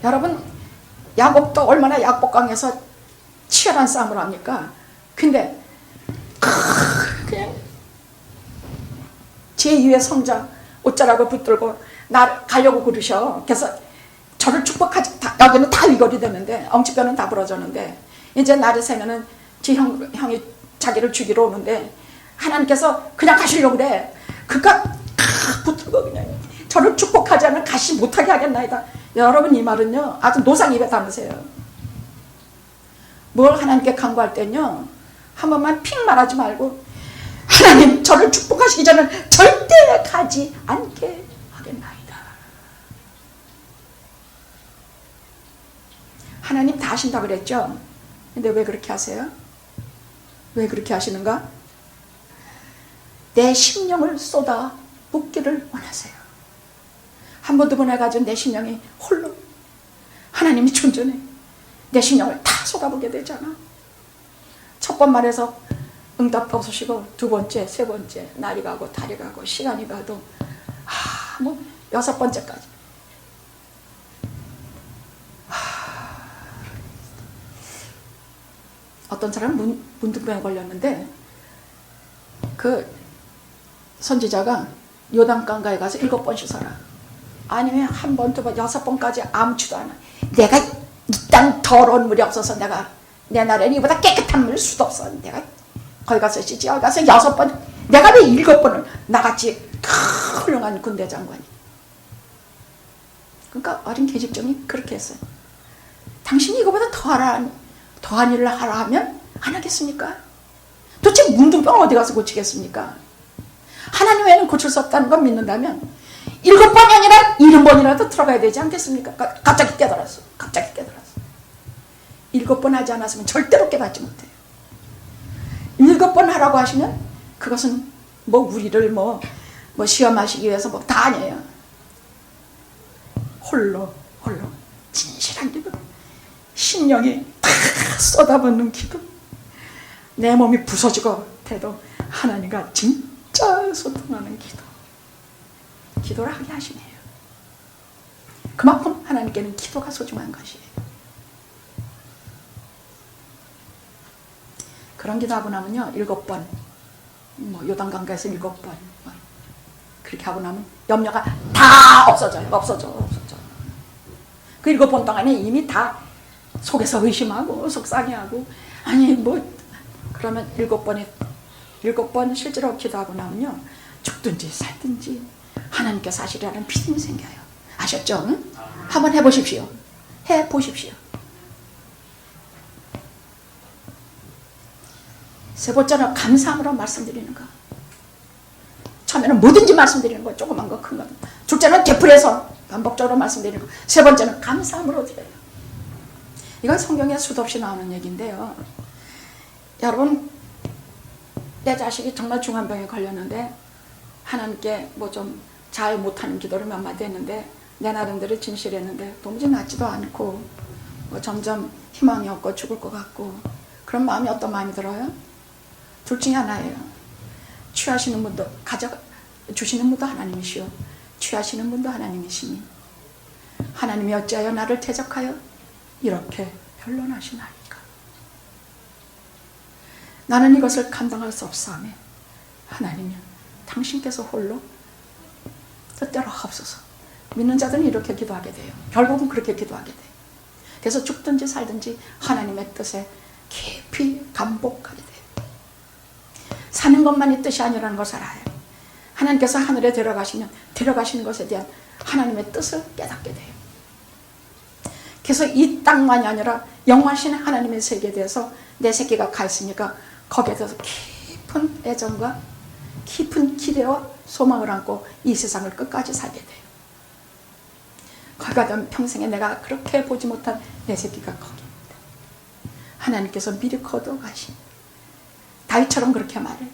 Speaker 1: 여러분 야곱도 얼마나 야곱강에서 치열한 싸움을 합니까? 근데 그냥 제2의 성자 옷자락을 붙들고 나 가려고 그러셔. 그래서 저를 축복하지. 여기는 다 위골이 되는데 엉치뼈는 다 부러졌는데 이제 날이 새면은 제 형이 자기를 죽이러 오는데 하나님께서 그냥 가시려고 그래. 그가 붙들고 그냥 저를 축복하지 않으면 가시 못하게 하겠나이다. 여러분 이 말은요 아주 노상 입에 담으세요. 뭘 하나님께 간구할 때는요, 한 번만 픽 말하지 말고 하나님 저를 축복하시기 전에 절대 가지 않게 하겠나이다. 하나님 다 하신다 그랬죠? 근데 왜 그렇게 하세요? 왜 그렇게 하시는가? 내 심령을 쏟아 붓기를 원하세요. 한 번 두 번 해가지고 내 심령이 홀로 하나님이 존전해 내 심령을 다 쏟아보게 되잖아. 첫 번 말해서 응답 없으시고 두 번째, 세 번째 날이 가고 달이 가고 시간이 가도 뭐 여섯 번째까지 어떤 사람은 문둥병에 걸렸는데 그 선지자가 요단강가에 가서 7번 씻어라. 아니면 한 번, 두 번, 6번까지 아무치도 않아. 내가 이 땅 더러운 물이 없어서 내가 내 나라에 이보다 깨끗한 물 수도 없어. 내가 거기 가서 씻지. 거기 가서 6번, 내가 왜 7번을 나같이 훌륭한 군대 장관이. 그러니까 어린 계집종이 그렇게 했어요. 당신이 이거보다 더한 일을 하라 하면 안 하겠습니까? 도대체 문둥병을 어디 가서 고치겠습니까? 하나님 외에는 고칠 수 없다는 걸 믿는다면 7번이 아니라 70번이라도 들어가야 되지 않겠습니까? 갑자기 깨달았어. 갑자기 깨달았어. 7번 하지 않았으면 절대로 깨닫지 못해요. 7번 하라고 하시면 그것은 뭐 우리를 뭐 시험하시기 위해서 뭐 다 아니에요. 홀로 진실한 기도, 심령이 다 쏟아붓는 기도, 내 몸이 부서지고 돼도 하나님과 진짜 소통하는 기도를 하게 하시네요. 그만큼 하나님께는 기도가 소중한 것이에요. 그런 기도하고 나면요, 7번, 요단강가에서 7번 그렇게 하고 나면 염려가 다 없어져요. 그 7번 동안에 이미 다 속에서 의심하고 속상해하고 그러면 7번 실제로 기도하고 나면요, 죽든지 살든지 하나님께 사시라는 믿음이 생겨요. 아셨죠? 응? 한번 해보십시오. 세 번째는 감사함으로 말씀드리는 거. 처음에는 뭐든지 말씀드리는 거, 조그만 거, 큰 거. 둘째는 되풀이해서 반복적으로 말씀드리는 거. 세 번째는 감사함으로 드려요. 이건 성경에 수도 없이 나오는 얘기인데요. 여러분, 내 자식이 정말 중환병에 걸렸는데 하나님께 좀 잘 못하는 기도를 몇 마디 했는데 내 나름대로 진실했는데 도무지 낫지도 않고 점점 희망이 없고 죽을 것 같고 그런 마음이 어떤 마음이 들어요? 둘 중에 하나예요. 취하시는 분도 주시는 분도 하나님이시오. 취하시는 분도 하나님이시니 하나님이 어찌하여 나를 대적하여 이렇게 변론하시나이까. 나는 이것을 감당할 수 없사오매 하나님이여 당신께서 홀로 뜻대로 하옵소서. 믿는 자들은 이렇게 기도하게 돼요. 결국은 그렇게 기도하게 돼요. 그래서 죽든지 살든지 하나님의 뜻에 깊이 감복하게 돼요. 사는 것만이 뜻이 아니라는 것을 알아요. 하나님께서 하늘에 데려가시면 데려가시는 것에 대한 하나님의 뜻을 깨닫게 돼요. 그래서 이 땅만이 아니라 영원하신 하나님의 세계에 대해서 내 새끼가 가 있으니까 거기에 대해서 깊은 애정과 깊은 기대와 소망을 안고 이 세상을 끝까지 살게 돼요. 거기가 되면 평생에 내가 그렇게 보지 못한 내 새끼가 거기입니다. 하나님께서 미리 거둬가신 다윗처럼 그렇게 말해요.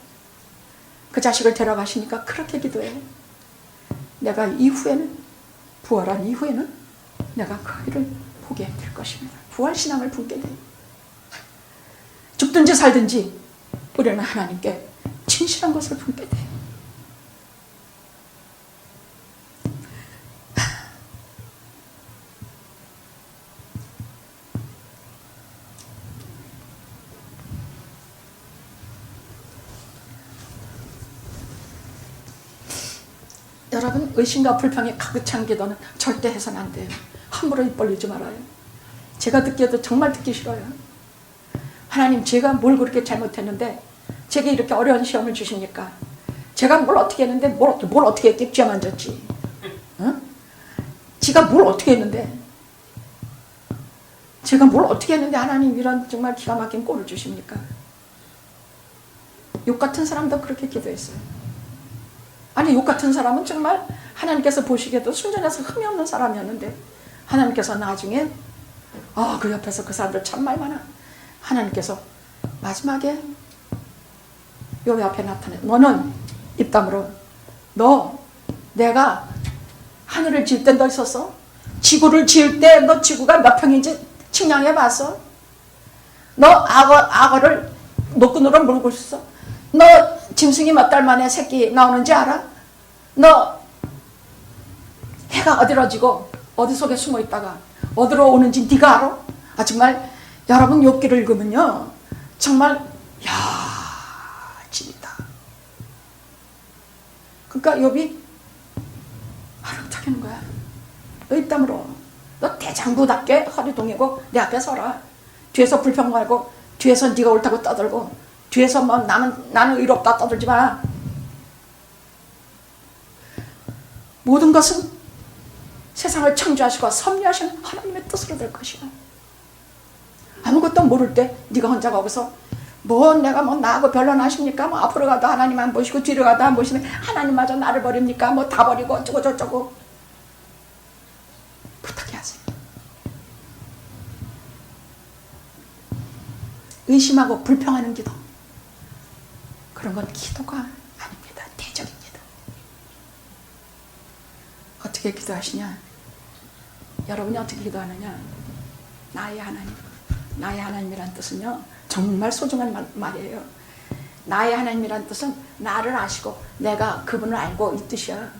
Speaker 1: 그 자식을 데려가시니까 그렇게 기도해요. 내가 이후에는 부활한 이후에는 내가 그 일을 보게 될 것입니다. 부활신앙을 품게 돼요. 죽든지 살든지 우리는 하나님께 진실한 것을 품게 돼요. 여러분, 의심과 불평에 가득 찬 기도는 절대 해서는 안 돼요. 함부로 입 벌리지 말아요. 제가 듣기에도 정말 듣기 싫어요. 하나님, 제가 뭘 그렇게 잘못했는데 제게 이렇게 어려운 시험을 주십니까? 제가 뭘 어떻게 했는데 뭘 어떻게 했겠지? 죄만 졌지. 어? 지가 뭘 어떻게 했는데 제가 뭘 어떻게 했는데 하나님 이런 정말 기가 막힌 꼴을 주십니까? 욕 같은 사람도 그렇게 기도했어요. 아니 욕 같은 사람은 정말 하나님께서 보시기에도 순전해서 흠이 없는 사람이었는데 하나님께서 나중에 그 옆에서 그 사람들 참 말 많아. 하나님께서 마지막에 요 앞에 나타내 너는 입담으로 내가 하늘을 지을 때 너 있었어? 지구를 지을 때 너 지구가 몇 평인지 측량해 봤어? 너 악어를 노끈으로 물고 있어? 너 짐승이 몇 달 만에 새끼 나오는지 알아? 너 해가 어디로 지고 어디 속에 숨어 있다가 어디로 오는지 네가 알아? 정말 여러분 욥기를 읽으면요 정말 진이다. 그러니까 욥이 어떻게 하는 거야? 너 입담으로 너 대장부답게 허리 동이고 내 앞에 서라. 뒤에서 불평 말고 뒤에서 네가 옳다고 떠들고 뒤에서 뭐 나는 의롭다 떠들지 마. 모든 것은 세상을 창조하시고 섭리하신 하나님의 뜻으로 될 것이야. 아무것도 모를 때 네가 혼자 거기서 내가 나하고 별론하십니까? 앞으로 가도 하나님 안 보시고 뒤로 가도 안 보시면 하나님마저 나를 버립니까? 다 버리고 어쩌고 저쩌고. 부탁해 하세요. 의심하고 불평하는 기도, 그런 건 기도가 아닙니다. 대적입니다. 어떻게 기도하시냐? 여러분이 어떻게 기도하느냐? 나의 하나님. 나의 하나님이란 뜻은요 정말 소중한 말이에요. 나의 하나님이란 뜻은 나를 아시고 내가 그분을 알고 이 뜻이야.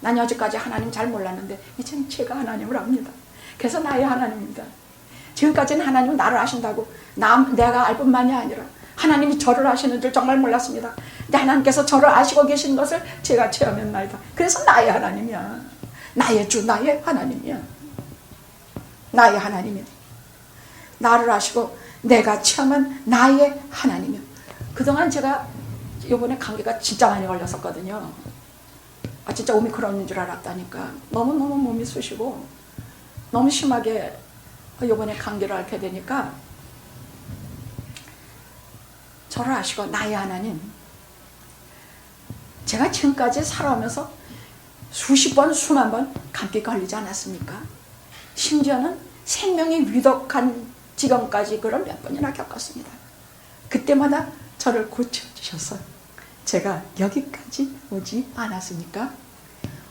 Speaker 1: 난 여지까지 하나님 잘 몰랐는데 이제는 제가 하나님을 압니다. 그래서 나의 하나님입니다. 지금까지는 하나님은 나를 아신다고 내가 알 뿐만이 아니라 하나님이 저를 아시는 줄 정말 몰랐습니다. 근데 하나님께서 저를 아시고 계신 것을 제가 체험했나이다. 그래서 나의 하나님이야. 나의 주, 나의 하나님이야. 나의 하나님이야. 나를 아시고 내가 체험한 나의 하나님이요. 그동안 제가 이번에 감기가 진짜 많이 걸렸었거든요. 진짜 오미크론인 줄 알았다니까. 너무너무 몸이 쑤시고 너무 심하게 이번에 감기를 앓게 되니까 저를 아시고 나의 하나님. 제가 지금까지 살아오면서 수십 번 수만 번 감기 걸리지 않았습니까? 심지어는 생명이 위독한 지경까지 그걸 몇 번이나 겪었습니다. 그때마다 저를 고쳐주셔서 제가 여기까지 오지 않았습니까?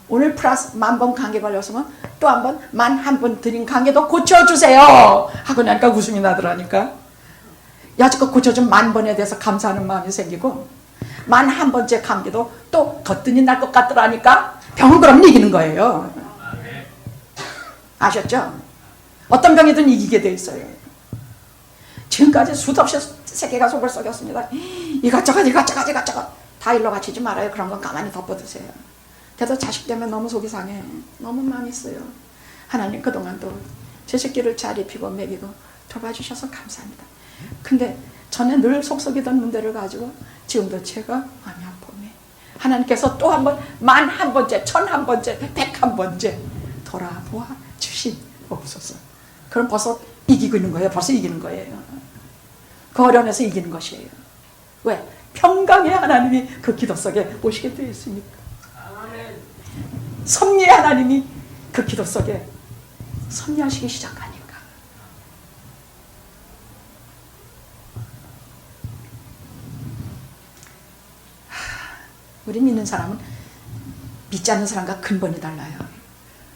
Speaker 1: 오늘 플러스 10,000번 감기 걸렸으면 또 한 번 11,000번 드린 감기도 고쳐주세요 하고 나니까 웃음이 나더라니까. 여지껏 고쳐준 10,000번에 대해서 감사하는 마음이 생기고 11,000번째 감기도 또 거뜬히 날 것 같더라니까. 병은 그럼 이기는 거예요. 아셨죠? 어떤 병이든 이기게 돼 있어요. 지금까지 수도 없이 세계가 속을 썩였습니다. 이것저것 다 일로 바치지 말아요. 그런 건 가만히 덮어두세요. 그래도 자식 때문에 너무 속이 상해. 너무 마음이 쓰여. 하나님 그동안도 제 새끼를 잘 입히고 먹이고 돌봐주셔서 감사합니다. 근데 전에 늘 속썩이던 문제를 가지고 지금도 제가 마음이 아프네. 하나님께서 또 한 번 11,000번째 1,001번째 101번째 돌아보아 주시옵소서. 그럼 벌써 이기고 있는 거예요. 벌써 이기는 거예요. 그 어려움에서 이기는 것이에요. 왜? 평강의 하나님이 그 기도 속에 오시게 되어 있으니까. 섭리의 하나님이 그 기도 속에 섭리하시기 시작하니까. 우리 믿는 사람은 믿지 않는 사람과 근본이 달라요.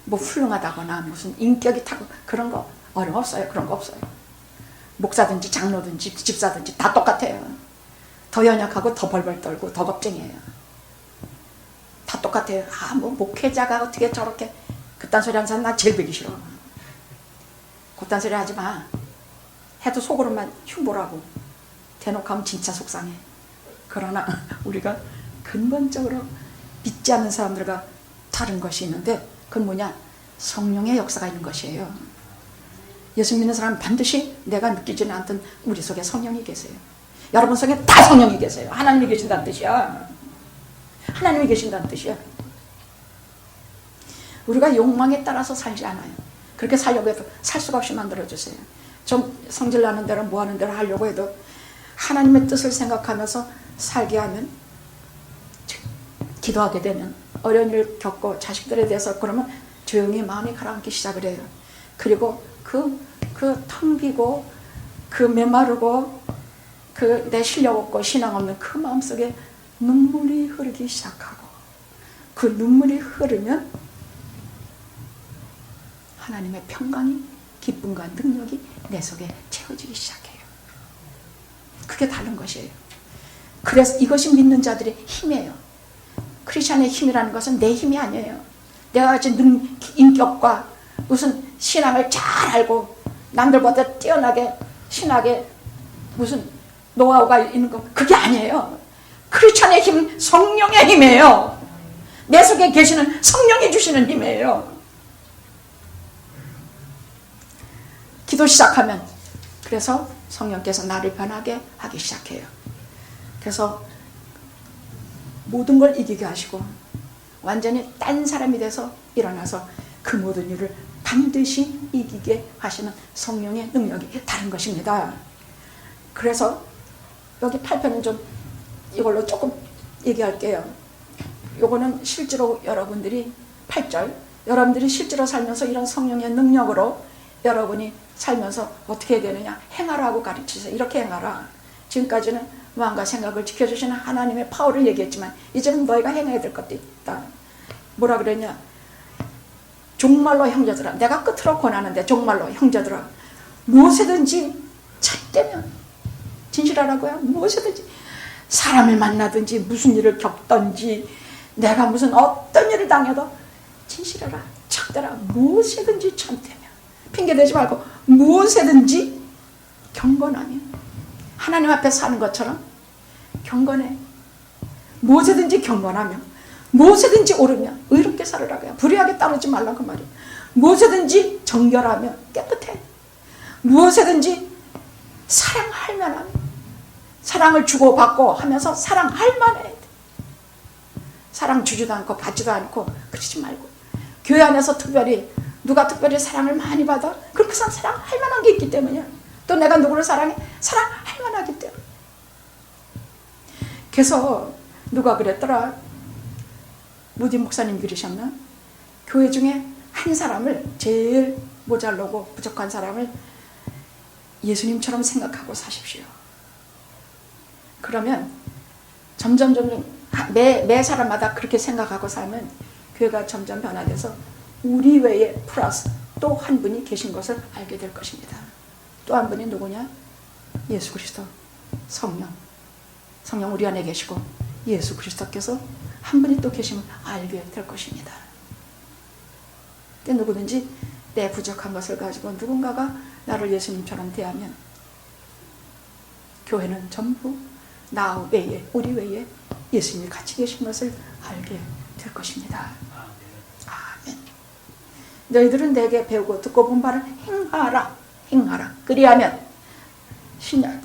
Speaker 1: 뭐 훌륭하다거나 무슨 인격이 타고 그런 거 어려웠어요. 그런 거 없어요. 목사든지 장로든지 집사든지 다 똑같아요. 더 연약하고 더 벌벌 떨고 더 겁쟁이에요. 다 똑같아요. 뭐 목회자가 어떻게 저렇게 그딴 소리 하는 사람 나 제일 보기 싫어. 그딴 소리 하지 마. 해도 속으로만 흉보라고. 대놓고 하면 진짜 속상해. 그러나 우리가 근본적으로 믿지 않는 사람들과 다른 것이 있는데 그건 뭐냐? 성령의 역사가 있는 것이에요. 예수 믿는 사람은 반드시 내가 느끼지는 않던 우리 속에 성령이 계세요. 여러분 속에 다 성령이 계세요. 하나님이 계신다는 뜻이야. 하나님이 계신다는 뜻이야. 우리가 욕망에 따라서 살지 않아요. 그렇게 살려고 해도 살 수가 없이 만들어주세요. 좀 성질 나는 대로 뭐 하는 대로 하려고 해도 하나님의 뜻을 생각하면서 살게 하면, 기도하게 되면, 어려운 일을 겪고 자식들에 대해서 그러면 조용히 마음이 가라앉기 시작을 해요. 그리고 그 텅 비고 그 메마르고 그 내 실력 없고 신앙 없는 그 마음속에 눈물이 흐르기 시작하고, 그 눈물이 흐르면 하나님의 평강이, 기쁨과 능력이 내 속에 채워지기 시작해요. 그게 다른 것이에요. 그래서 이것이 믿는 자들의 힘이에요. 크리스천의 힘이라는 것은 내 힘이 아니에요. 내가 가진 인격과 무슨 신앙을 잘 알고 남들보다 뛰어나게 신학에 무슨 노하우가 있는 거, 그게 아니에요. 크리스천의 힘은 성령의 힘이에요. 내 속에 계시는 성령이 주시는 힘이에요. 기도 시작하면, 그래서 성령께서 나를 변하게 하기 시작해요. 그래서 모든 걸 이기게 하시고 완전히 딴 사람이 돼서 일어나서 그 모든 일을 반드시 이기게 하시는 성령의 능력이 다른 것입니다. 그래서 여기 8편은 좀 이걸로 조금 얘기할게요. 요거는 실제로 여러분들이 8절, 여러분들이 실제로 살면서 이런 성령의 능력으로 여러분이 살면서 어떻게 해야 되느냐, 행하라고 가르치세요. 이렇게 행하라. 지금까지는 마음과 생각을 지켜주시는 하나님의 파워를 얘기했지만 이제는 너희가 행해야 될 것도 있다. 뭐라 그랬냐, 종말로 형제들아, 내가 끝으로 권하는데 종말로 형제들아, 무엇이든지 참되면 진실하라고요. 무엇이든지, 사람을 만나든지 무슨 일을 겪든지 내가 무슨 어떤 일을 당해도 진실해라, 참되라. 무엇이든지 참되면, 핑계대지 말고 무엇이든지 경건하며, 하나님 앞에 사는 것처럼 경건해. 무엇이든지 경건하며, 무엇이든지 옳으며 의롭게 살으라고요. 불의하게 따르지 말라고 말이에요. 무엇이든지 정결하며 깨끗해. 무엇이든지 사랑할 만하며, 사랑을 주고받고 하면서 사랑할 만해야 돼. 사랑 주지도 않고 받지도 않고 그러지 말고, 교회 안에서 특별히 누가 특별히 사랑을 많이 받아? 그럼 그 사람 사랑할 만한 게 있기 때문이야. 또 내가 누구를 사랑해? 사랑할 만하기 때문에. 그래서 누가 그랬더라, 무디 목사님 그러셨나? 교회 중에 한 사람을, 제일 모자르고 부족한 사람을 예수님처럼 생각하고 사십시오. 그러면 점점 매 사람마다 그렇게 생각하고 살면 교회가 점점 변화돼서 우리 외에 플러스 또 한 분이 계신 것을 알게 될 것입니다. 또 한 분이 누구냐? 예수 그리스도, 성령 우리 안에 계시고 예수 그리스도께서 한 분이 또 계심을 알게 될 것입니다. 근데 누구든지 내 부족한 것을 가지고 누군가가 나를 예수님처럼 대하면 교회는 전부 나 외에, 우리 외에 예수님이 같이 계신 것을 알게 될 것입니다. 아멘. 너희들은 내게 배우고 듣고 본 바를 행하라. 그리하면,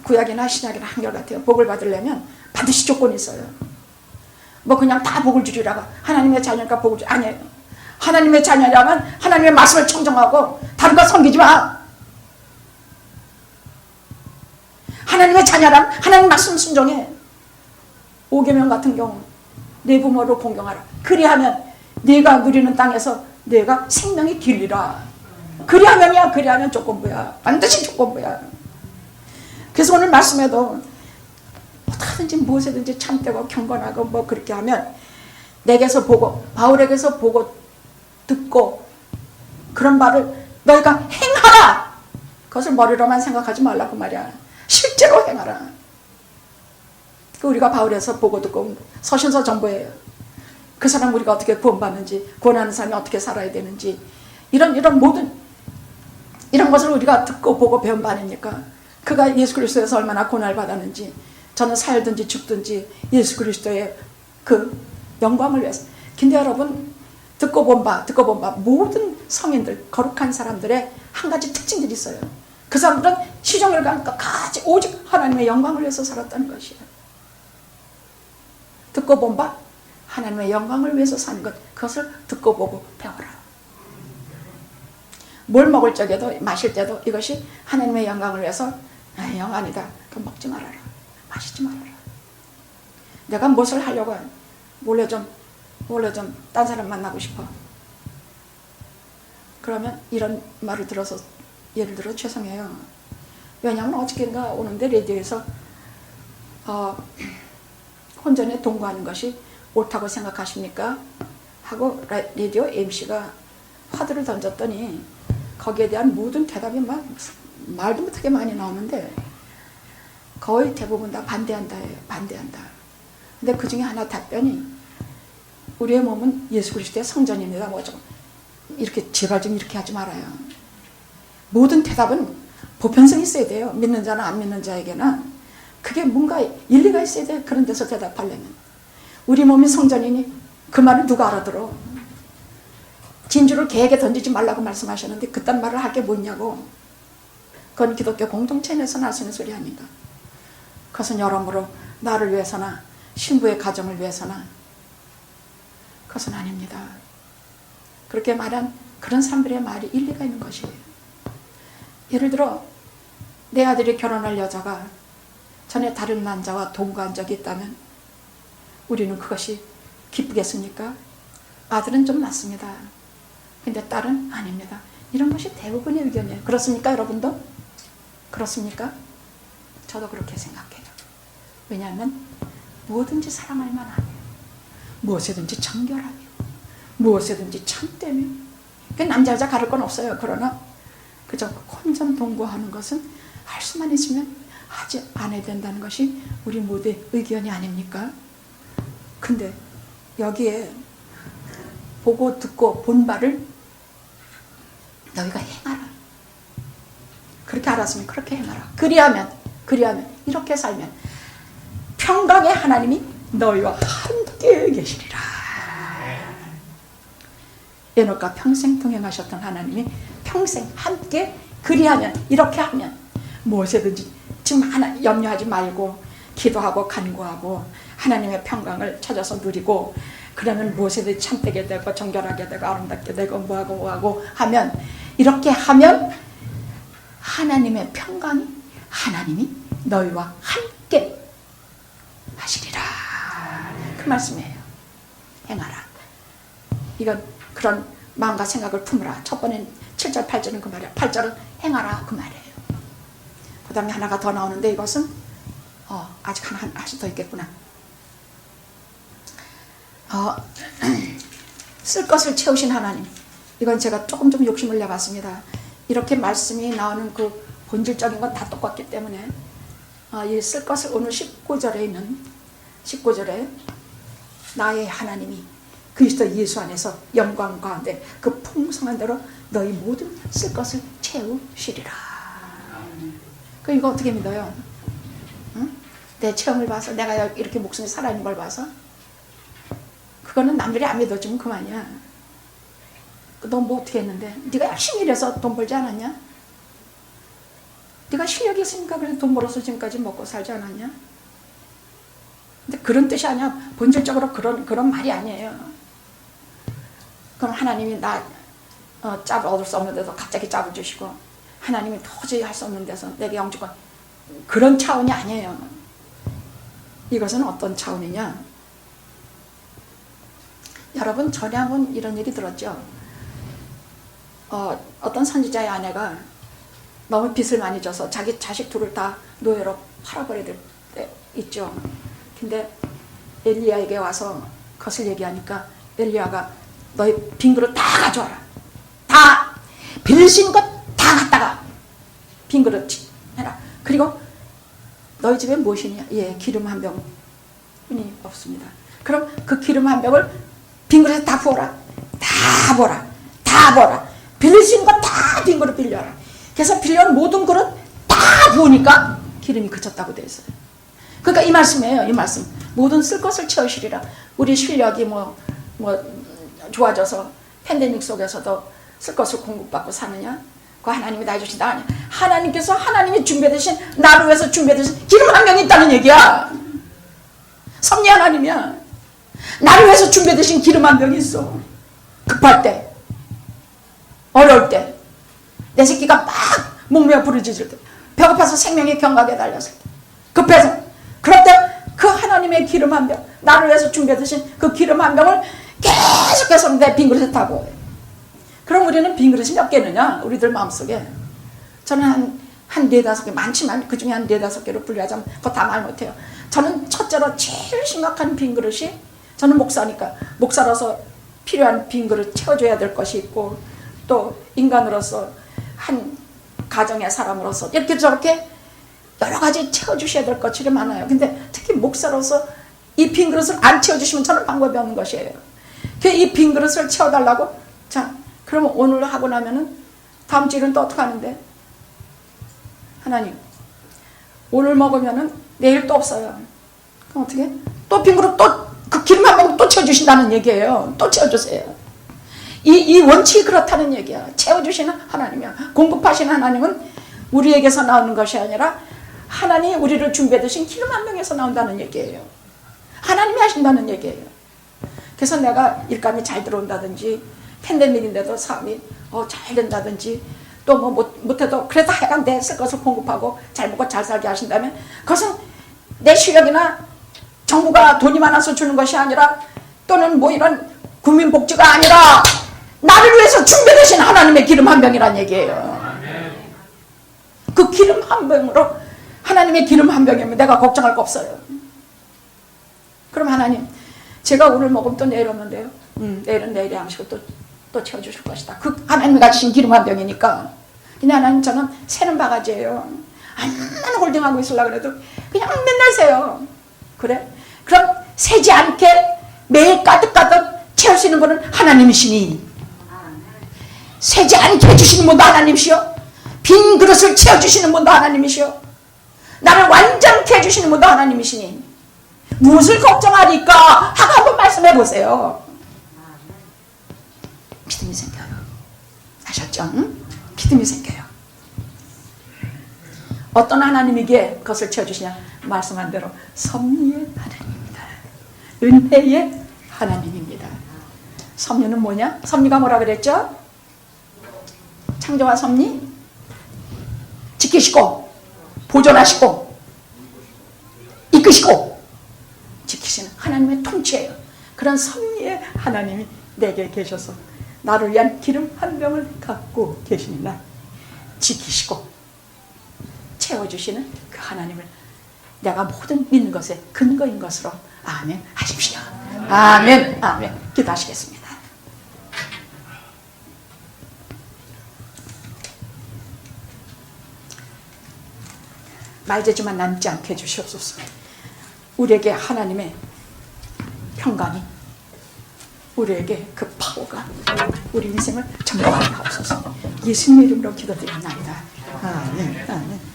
Speaker 1: 구약이나 신약이나 한결같아요. 복을 받으려면 반드시 조건이 있어요. 뭐 그냥 다 복을 주리라고, 하나님의 자녀니까 복을 주, 아니에요. 하나님의 자녀라면 하나님의 말씀을 청정하고 다른 거 섬기지 마. 하나님의 자녀라면 하나님 말씀 순종해. 5계명 같은 경우 내 부모를 공경하라. 그리하면 네가 누리는 땅에서 네가 생명이 길리라. 그리하면이야. 그리하면 조건부야. 반드시 조건부야. 그래서 오늘 말씀에도 어떻게든지 무엇이든지 참되고 경건하고 뭐 그렇게 하면, 내게서 보고, 바울에게서 보고 듣고 그런 말을 너희가 행하라. 그것을 머리로만 생각하지 말라고 말이야. 실제로 행하라. 우리가 바울에서 보고 듣고 서신서 전부예요. 그 사람 우리가 어떻게 구원받는지, 구원하는 사람이 어떻게 살아야 되는지, 이런 모든 이런 것을 우리가 듣고 보고 배운 바 아닙니까? 그가 예수 그리스도에서 얼마나 고난을 받았는지, 저는 살든지 죽든지 예수 그리스도의 그 영광을 위해서. 근데 여러분, 듣고 본 바 모든 성인들, 거룩한 사람들의 한 가지 특징들이 있어요. 그 사람들은 시종을 간 끝까지 오직 하나님의 영광을 위해서 살았다는 것이에요. 듣고 본 바, 하나님의 영광을 위해서 사는 것, 그것을 듣고 보고 배워라. 뭘 먹을 적에도 마실 때도 이것이 하나님의 영광을 위해서 영 아니다. 그럼 먹지 말아라. 마시지 말아라. 내가 무엇을 하려고 몰래 좀 딴 사람 만나고 싶어. 그러면 이런 말을 들어서 예를 들어 죄송해요. 왜냐하면 어저께인가 오는데 라디오에서 혼전에 동거하는 것이 옳다고 생각하십니까? 하고 라디오 MC가 화두를 던졌더니 거기에 대한 모든 대답이 막 말도 못하게 많이 나오는데 거의 대부분 다 반대한다예요. 반대한다. 근데 그 중에 하나 답변이 우리의 몸은 예수 그리스도의 성전입니다. 뭐 좀 이렇게 제발 좀 이렇게 하지 말아요. 모든 대답은 보편성이 있어야 돼요. 믿는 자나 안 믿는 자에게는 그게 뭔가 일리가 있어야 돼요. 그런 데서 대답하려면 우리 몸이 성전이니 그 말을 누가 알아들어? 진주를 개에게 던지지 말라고 말씀하셨는데 그딴 말을 할 게 뭐냐고. 그건 기독교 공동체 내에서 나서는 소리 아닌가. 그것은 여러모로 나를 위해서나 신부의 가정을 위해서나 그것은 아닙니다. 그렇게 말한 그런 사람들의 말이 일리가 있는 것이에요. 예를 들어 내 아들이 결혼할 여자가 전에 다른 남자와 동거한 적이 있다면 우리는 그것이 기쁘겠습니까? 아들은 좀 낫습니다. 근데 딸은 아닙니다. 이런 것이 대부분의 의견이에요. 그렇습니까 여러분도? 그렇습니까? 저도 그렇게 생각해요. 왜냐하면 뭐든지 사랑할 만하며 무엇이든지 정결하며 무엇이든지 참되며 남자 여자 가릴 건 없어요. 그러나 그저 혼전 동거하는 것은 할 수만 있으면 하지 않아야 된다는 것이 우리 모두의 의견이 아닙니까? 근데 여기에 보고 듣고 본 바를 너희가 행하라. 그렇게 알았으면 그렇게 행하라. 그리하면 이렇게 살면 평강의 하나님이 너희와 함께 계시리라. 에녹과 평생 동행하셨던 하나님이 평생 함께 그리하면 이렇게 하면 무엇이든지 지금 하나 염려하지 말고 기도하고 간구하고 하나님의 평강을 찾아서 누리고 그러면 무엇이든지 참되게 되고 정결하게 되고 아름답게 되고 뭐하고 하면 이렇게 하면 하나님의 평강이 하나님이 너희와 함께 하시리라. 그 말씀이에요. 행하라. 이건 그런 마음과 생각을 품으라. 첫 번엔 7절 8절은 그 말이야. 8절은 행하라 그 말이에요. 그 다음에 하나가 더 나오는데 이것은 아직 하나씩 더 있겠구나. 쓸 것을 채우신 하나님. 이건 제가 조금 욕심을 내봤습니다. 이렇게 말씀이 나오는 그 본질적인 건 다 똑같기 때문에 이 쓸 것을 오늘 19절에 있는 19절에 나의 하나님이 그리스도 예수 안에서 영광 가운데 그 풍성한 대로 너희 모든 쓸 것을 채우시리라. 그 이거 어떻게 믿어요? 응? 내 체험을 봐서 내가 이렇게 목숨이 살아있는 걸 봐서 그거는 남들이 안 믿어주면 그만이야. 너 뭐 어떻게 했는데? 네가 열심히 일해서 돈 벌지 않았냐? 네가 실력이 있으니까 그래서 돈 벌어서 지금까지 먹고 살지 않았냐? 근데 그런 뜻이 아니야. 본질적으로 그런 말이 아니에요. 그럼 하나님이 나 짭을 얻을 수 없는 데서 갑자기 짭을 주시고 하나님이 도저히 할 수 없는 데서 내게 영주권 그런 차원이 아니에요. 이것은 어떤 차원이냐? 여러분 전에 한번 이런 얘기 들었죠? 어떤 선지자의 아내가 너무 빚을 많이 져서 자기 자식 둘을 다 노예로 팔아버려야 될 때 있죠. 근데 엘리야에게 와서 그것을 얘기하니까 엘리야가 너희 빈 그릇 다 가져와라. 다 빌릴 수 있는 것 다 갖다가 빈 그릇 해라. 그리고 너희 집에 무엇이냐? 예, 기름 한 병뿐이 없습니다. 그럼 그 기름 한 병을 빈 그릇에 다 부어라. 다 부어라. 다 부어라. 빌릴 수 있는 것 다 빈 그릇 빌려라. 그래서 빌려온 모든 그릇 다 부으니까 기름이 그쳤다고 되어 있어요. 그러니까 이 말씀이에요. 이 말씀. 모든 쓸 것을 채우시리라. 우리 실력이 뭐 좋아져서 팬데믹 속에서도 쓸 것을 공급받고 사느냐? 그 하나님이 다 해주신다. 아니야. 하나님께서 하나님이 준비해주신 나를 위해서 준비해주신 기름 한 병이 있다는 얘기야. 섭리 하나님이야. 나를 위해서 준비해주신 기름 한 병이 있어. 급할 때, 어려울 때, 내 새끼가 막 목매어 부르짖을 때, 배고파서 생명의 경각에 달렸을 때, 급해서, 그럴 때 그 하나님의 기름 한 병, 나를 위해서 준비해 두신 그 기름 한 병을 계속해서 내 빈 그릇에 타고. 그럼 우리는 빈 그릇이 몇 개느냐? 우리들 마음속에. 저는 한 4-5개, 많지만 그 중에 한 4-5개로 분류하자면 그거 다 말 못해요. 저는 첫째로 제일 심각한 빈 그릇이, 저는 목사니까 목사로서 필요한 빈 그릇 채워줘야 될 것이 있고, 또 인간으로서 한 가정의 사람으로서 이렇게 저렇게 여러 가지 채워주셔야 될 것들이 많아요. 근데 특히 목사로서 이 빈 그릇을 안 채워주시면 저는 방법이 없는 것이에요. 이 빈 그릇을 채워달라고. 자, 그러면 오늘 하고 나면은 다음 주일은 또 어떻게 하는데? 하나님, 오늘 먹으면은 내일 또 없어요. 그럼 어떻게? 또 빈 그릇, 또 그 기름 한 병 또 채워주신다는 얘기예요. 또 채워주세요. 이 원칙이 그렇다는 얘기야. 채워주시는 하나님이야. 공급하시는 하나님은 우리에게서 나오는 것이 아니라 하나님이 우리를 준비해 두신 기름 한 병에서 나온다는 얘기예요. 하나님이 하신다는 얘기예요. 그래서 내가 일감이 잘 들어온다든지, 팬데믹인데도 사업이 잘 된다든지, 또 뭐 못해도 그래도 하여간 내 쓸 것을 공급하고 잘 먹고 잘 살게 하신다면, 그것은 내 실력이나 정부가 돈이 많아서 주는 것이 아니라, 또는 뭐 이런 국민복지가 아니라 나를 위해서 준비되신 하나님의 기름 한 병이란 얘기예요. 그 기름 한 병으로, 하나님의 기름 한 병이면 내가 걱정할 거 없어요. 그럼 하나님, 제가 오늘 먹으면 또 내일 없는데요. 내일은 내일의 양식을 또 채워주실 것이다. 그 하나님이 가지신 기름 한 병이니까. 근데 하나님, 저는 새는 바가지예요. 안만 홀딩하고 있으려고 그래도 그냥 맨날 새요. 그래? 그럼 새지 않게 매일 가득가득 채울 수 있는 분은 하나님이시니, 새지 않게 해주시는 분도 하나님이시오, 빈 그릇을 채워주시는 분도 하나님이시오, 나를 완전케 해주시는 분도 하나님이시니 무엇을 걱정하니까 하고 한번 말씀해 보세요. 믿음이 생겨요. 아셨죠? 응? 믿음이 생겨요. 어떤 하나님에게 그것을 채워주시냐? 말씀한 대로 섭리의 하나님입니다. 은혜의 하나님입니다. 섭리는 뭐냐? 섭리가 뭐라 그랬죠? 창조와 섭리? 지키시고 보존하시고 이끄시고 지키시는 하나님의 통치예요. 그런 섭리의 하나님이 내게 계셔서 나를 위한 기름 한 병을 갖고 계시니라. 지키시고 채워주시는 그 하나님을 내가 모든 믿는 것의 근거인 것으로 아멘 하십시오. 아멘. 아멘. 기도하시겠습니다. 말재주만 남지 않게 해주시옵소서. 우리에게 하나님의 평강이, 우리에게 그 파워가 우리 인생을 점령하게 하옵소서. 예수님의 이름으로 기도드립니다. 아멘. 아멘.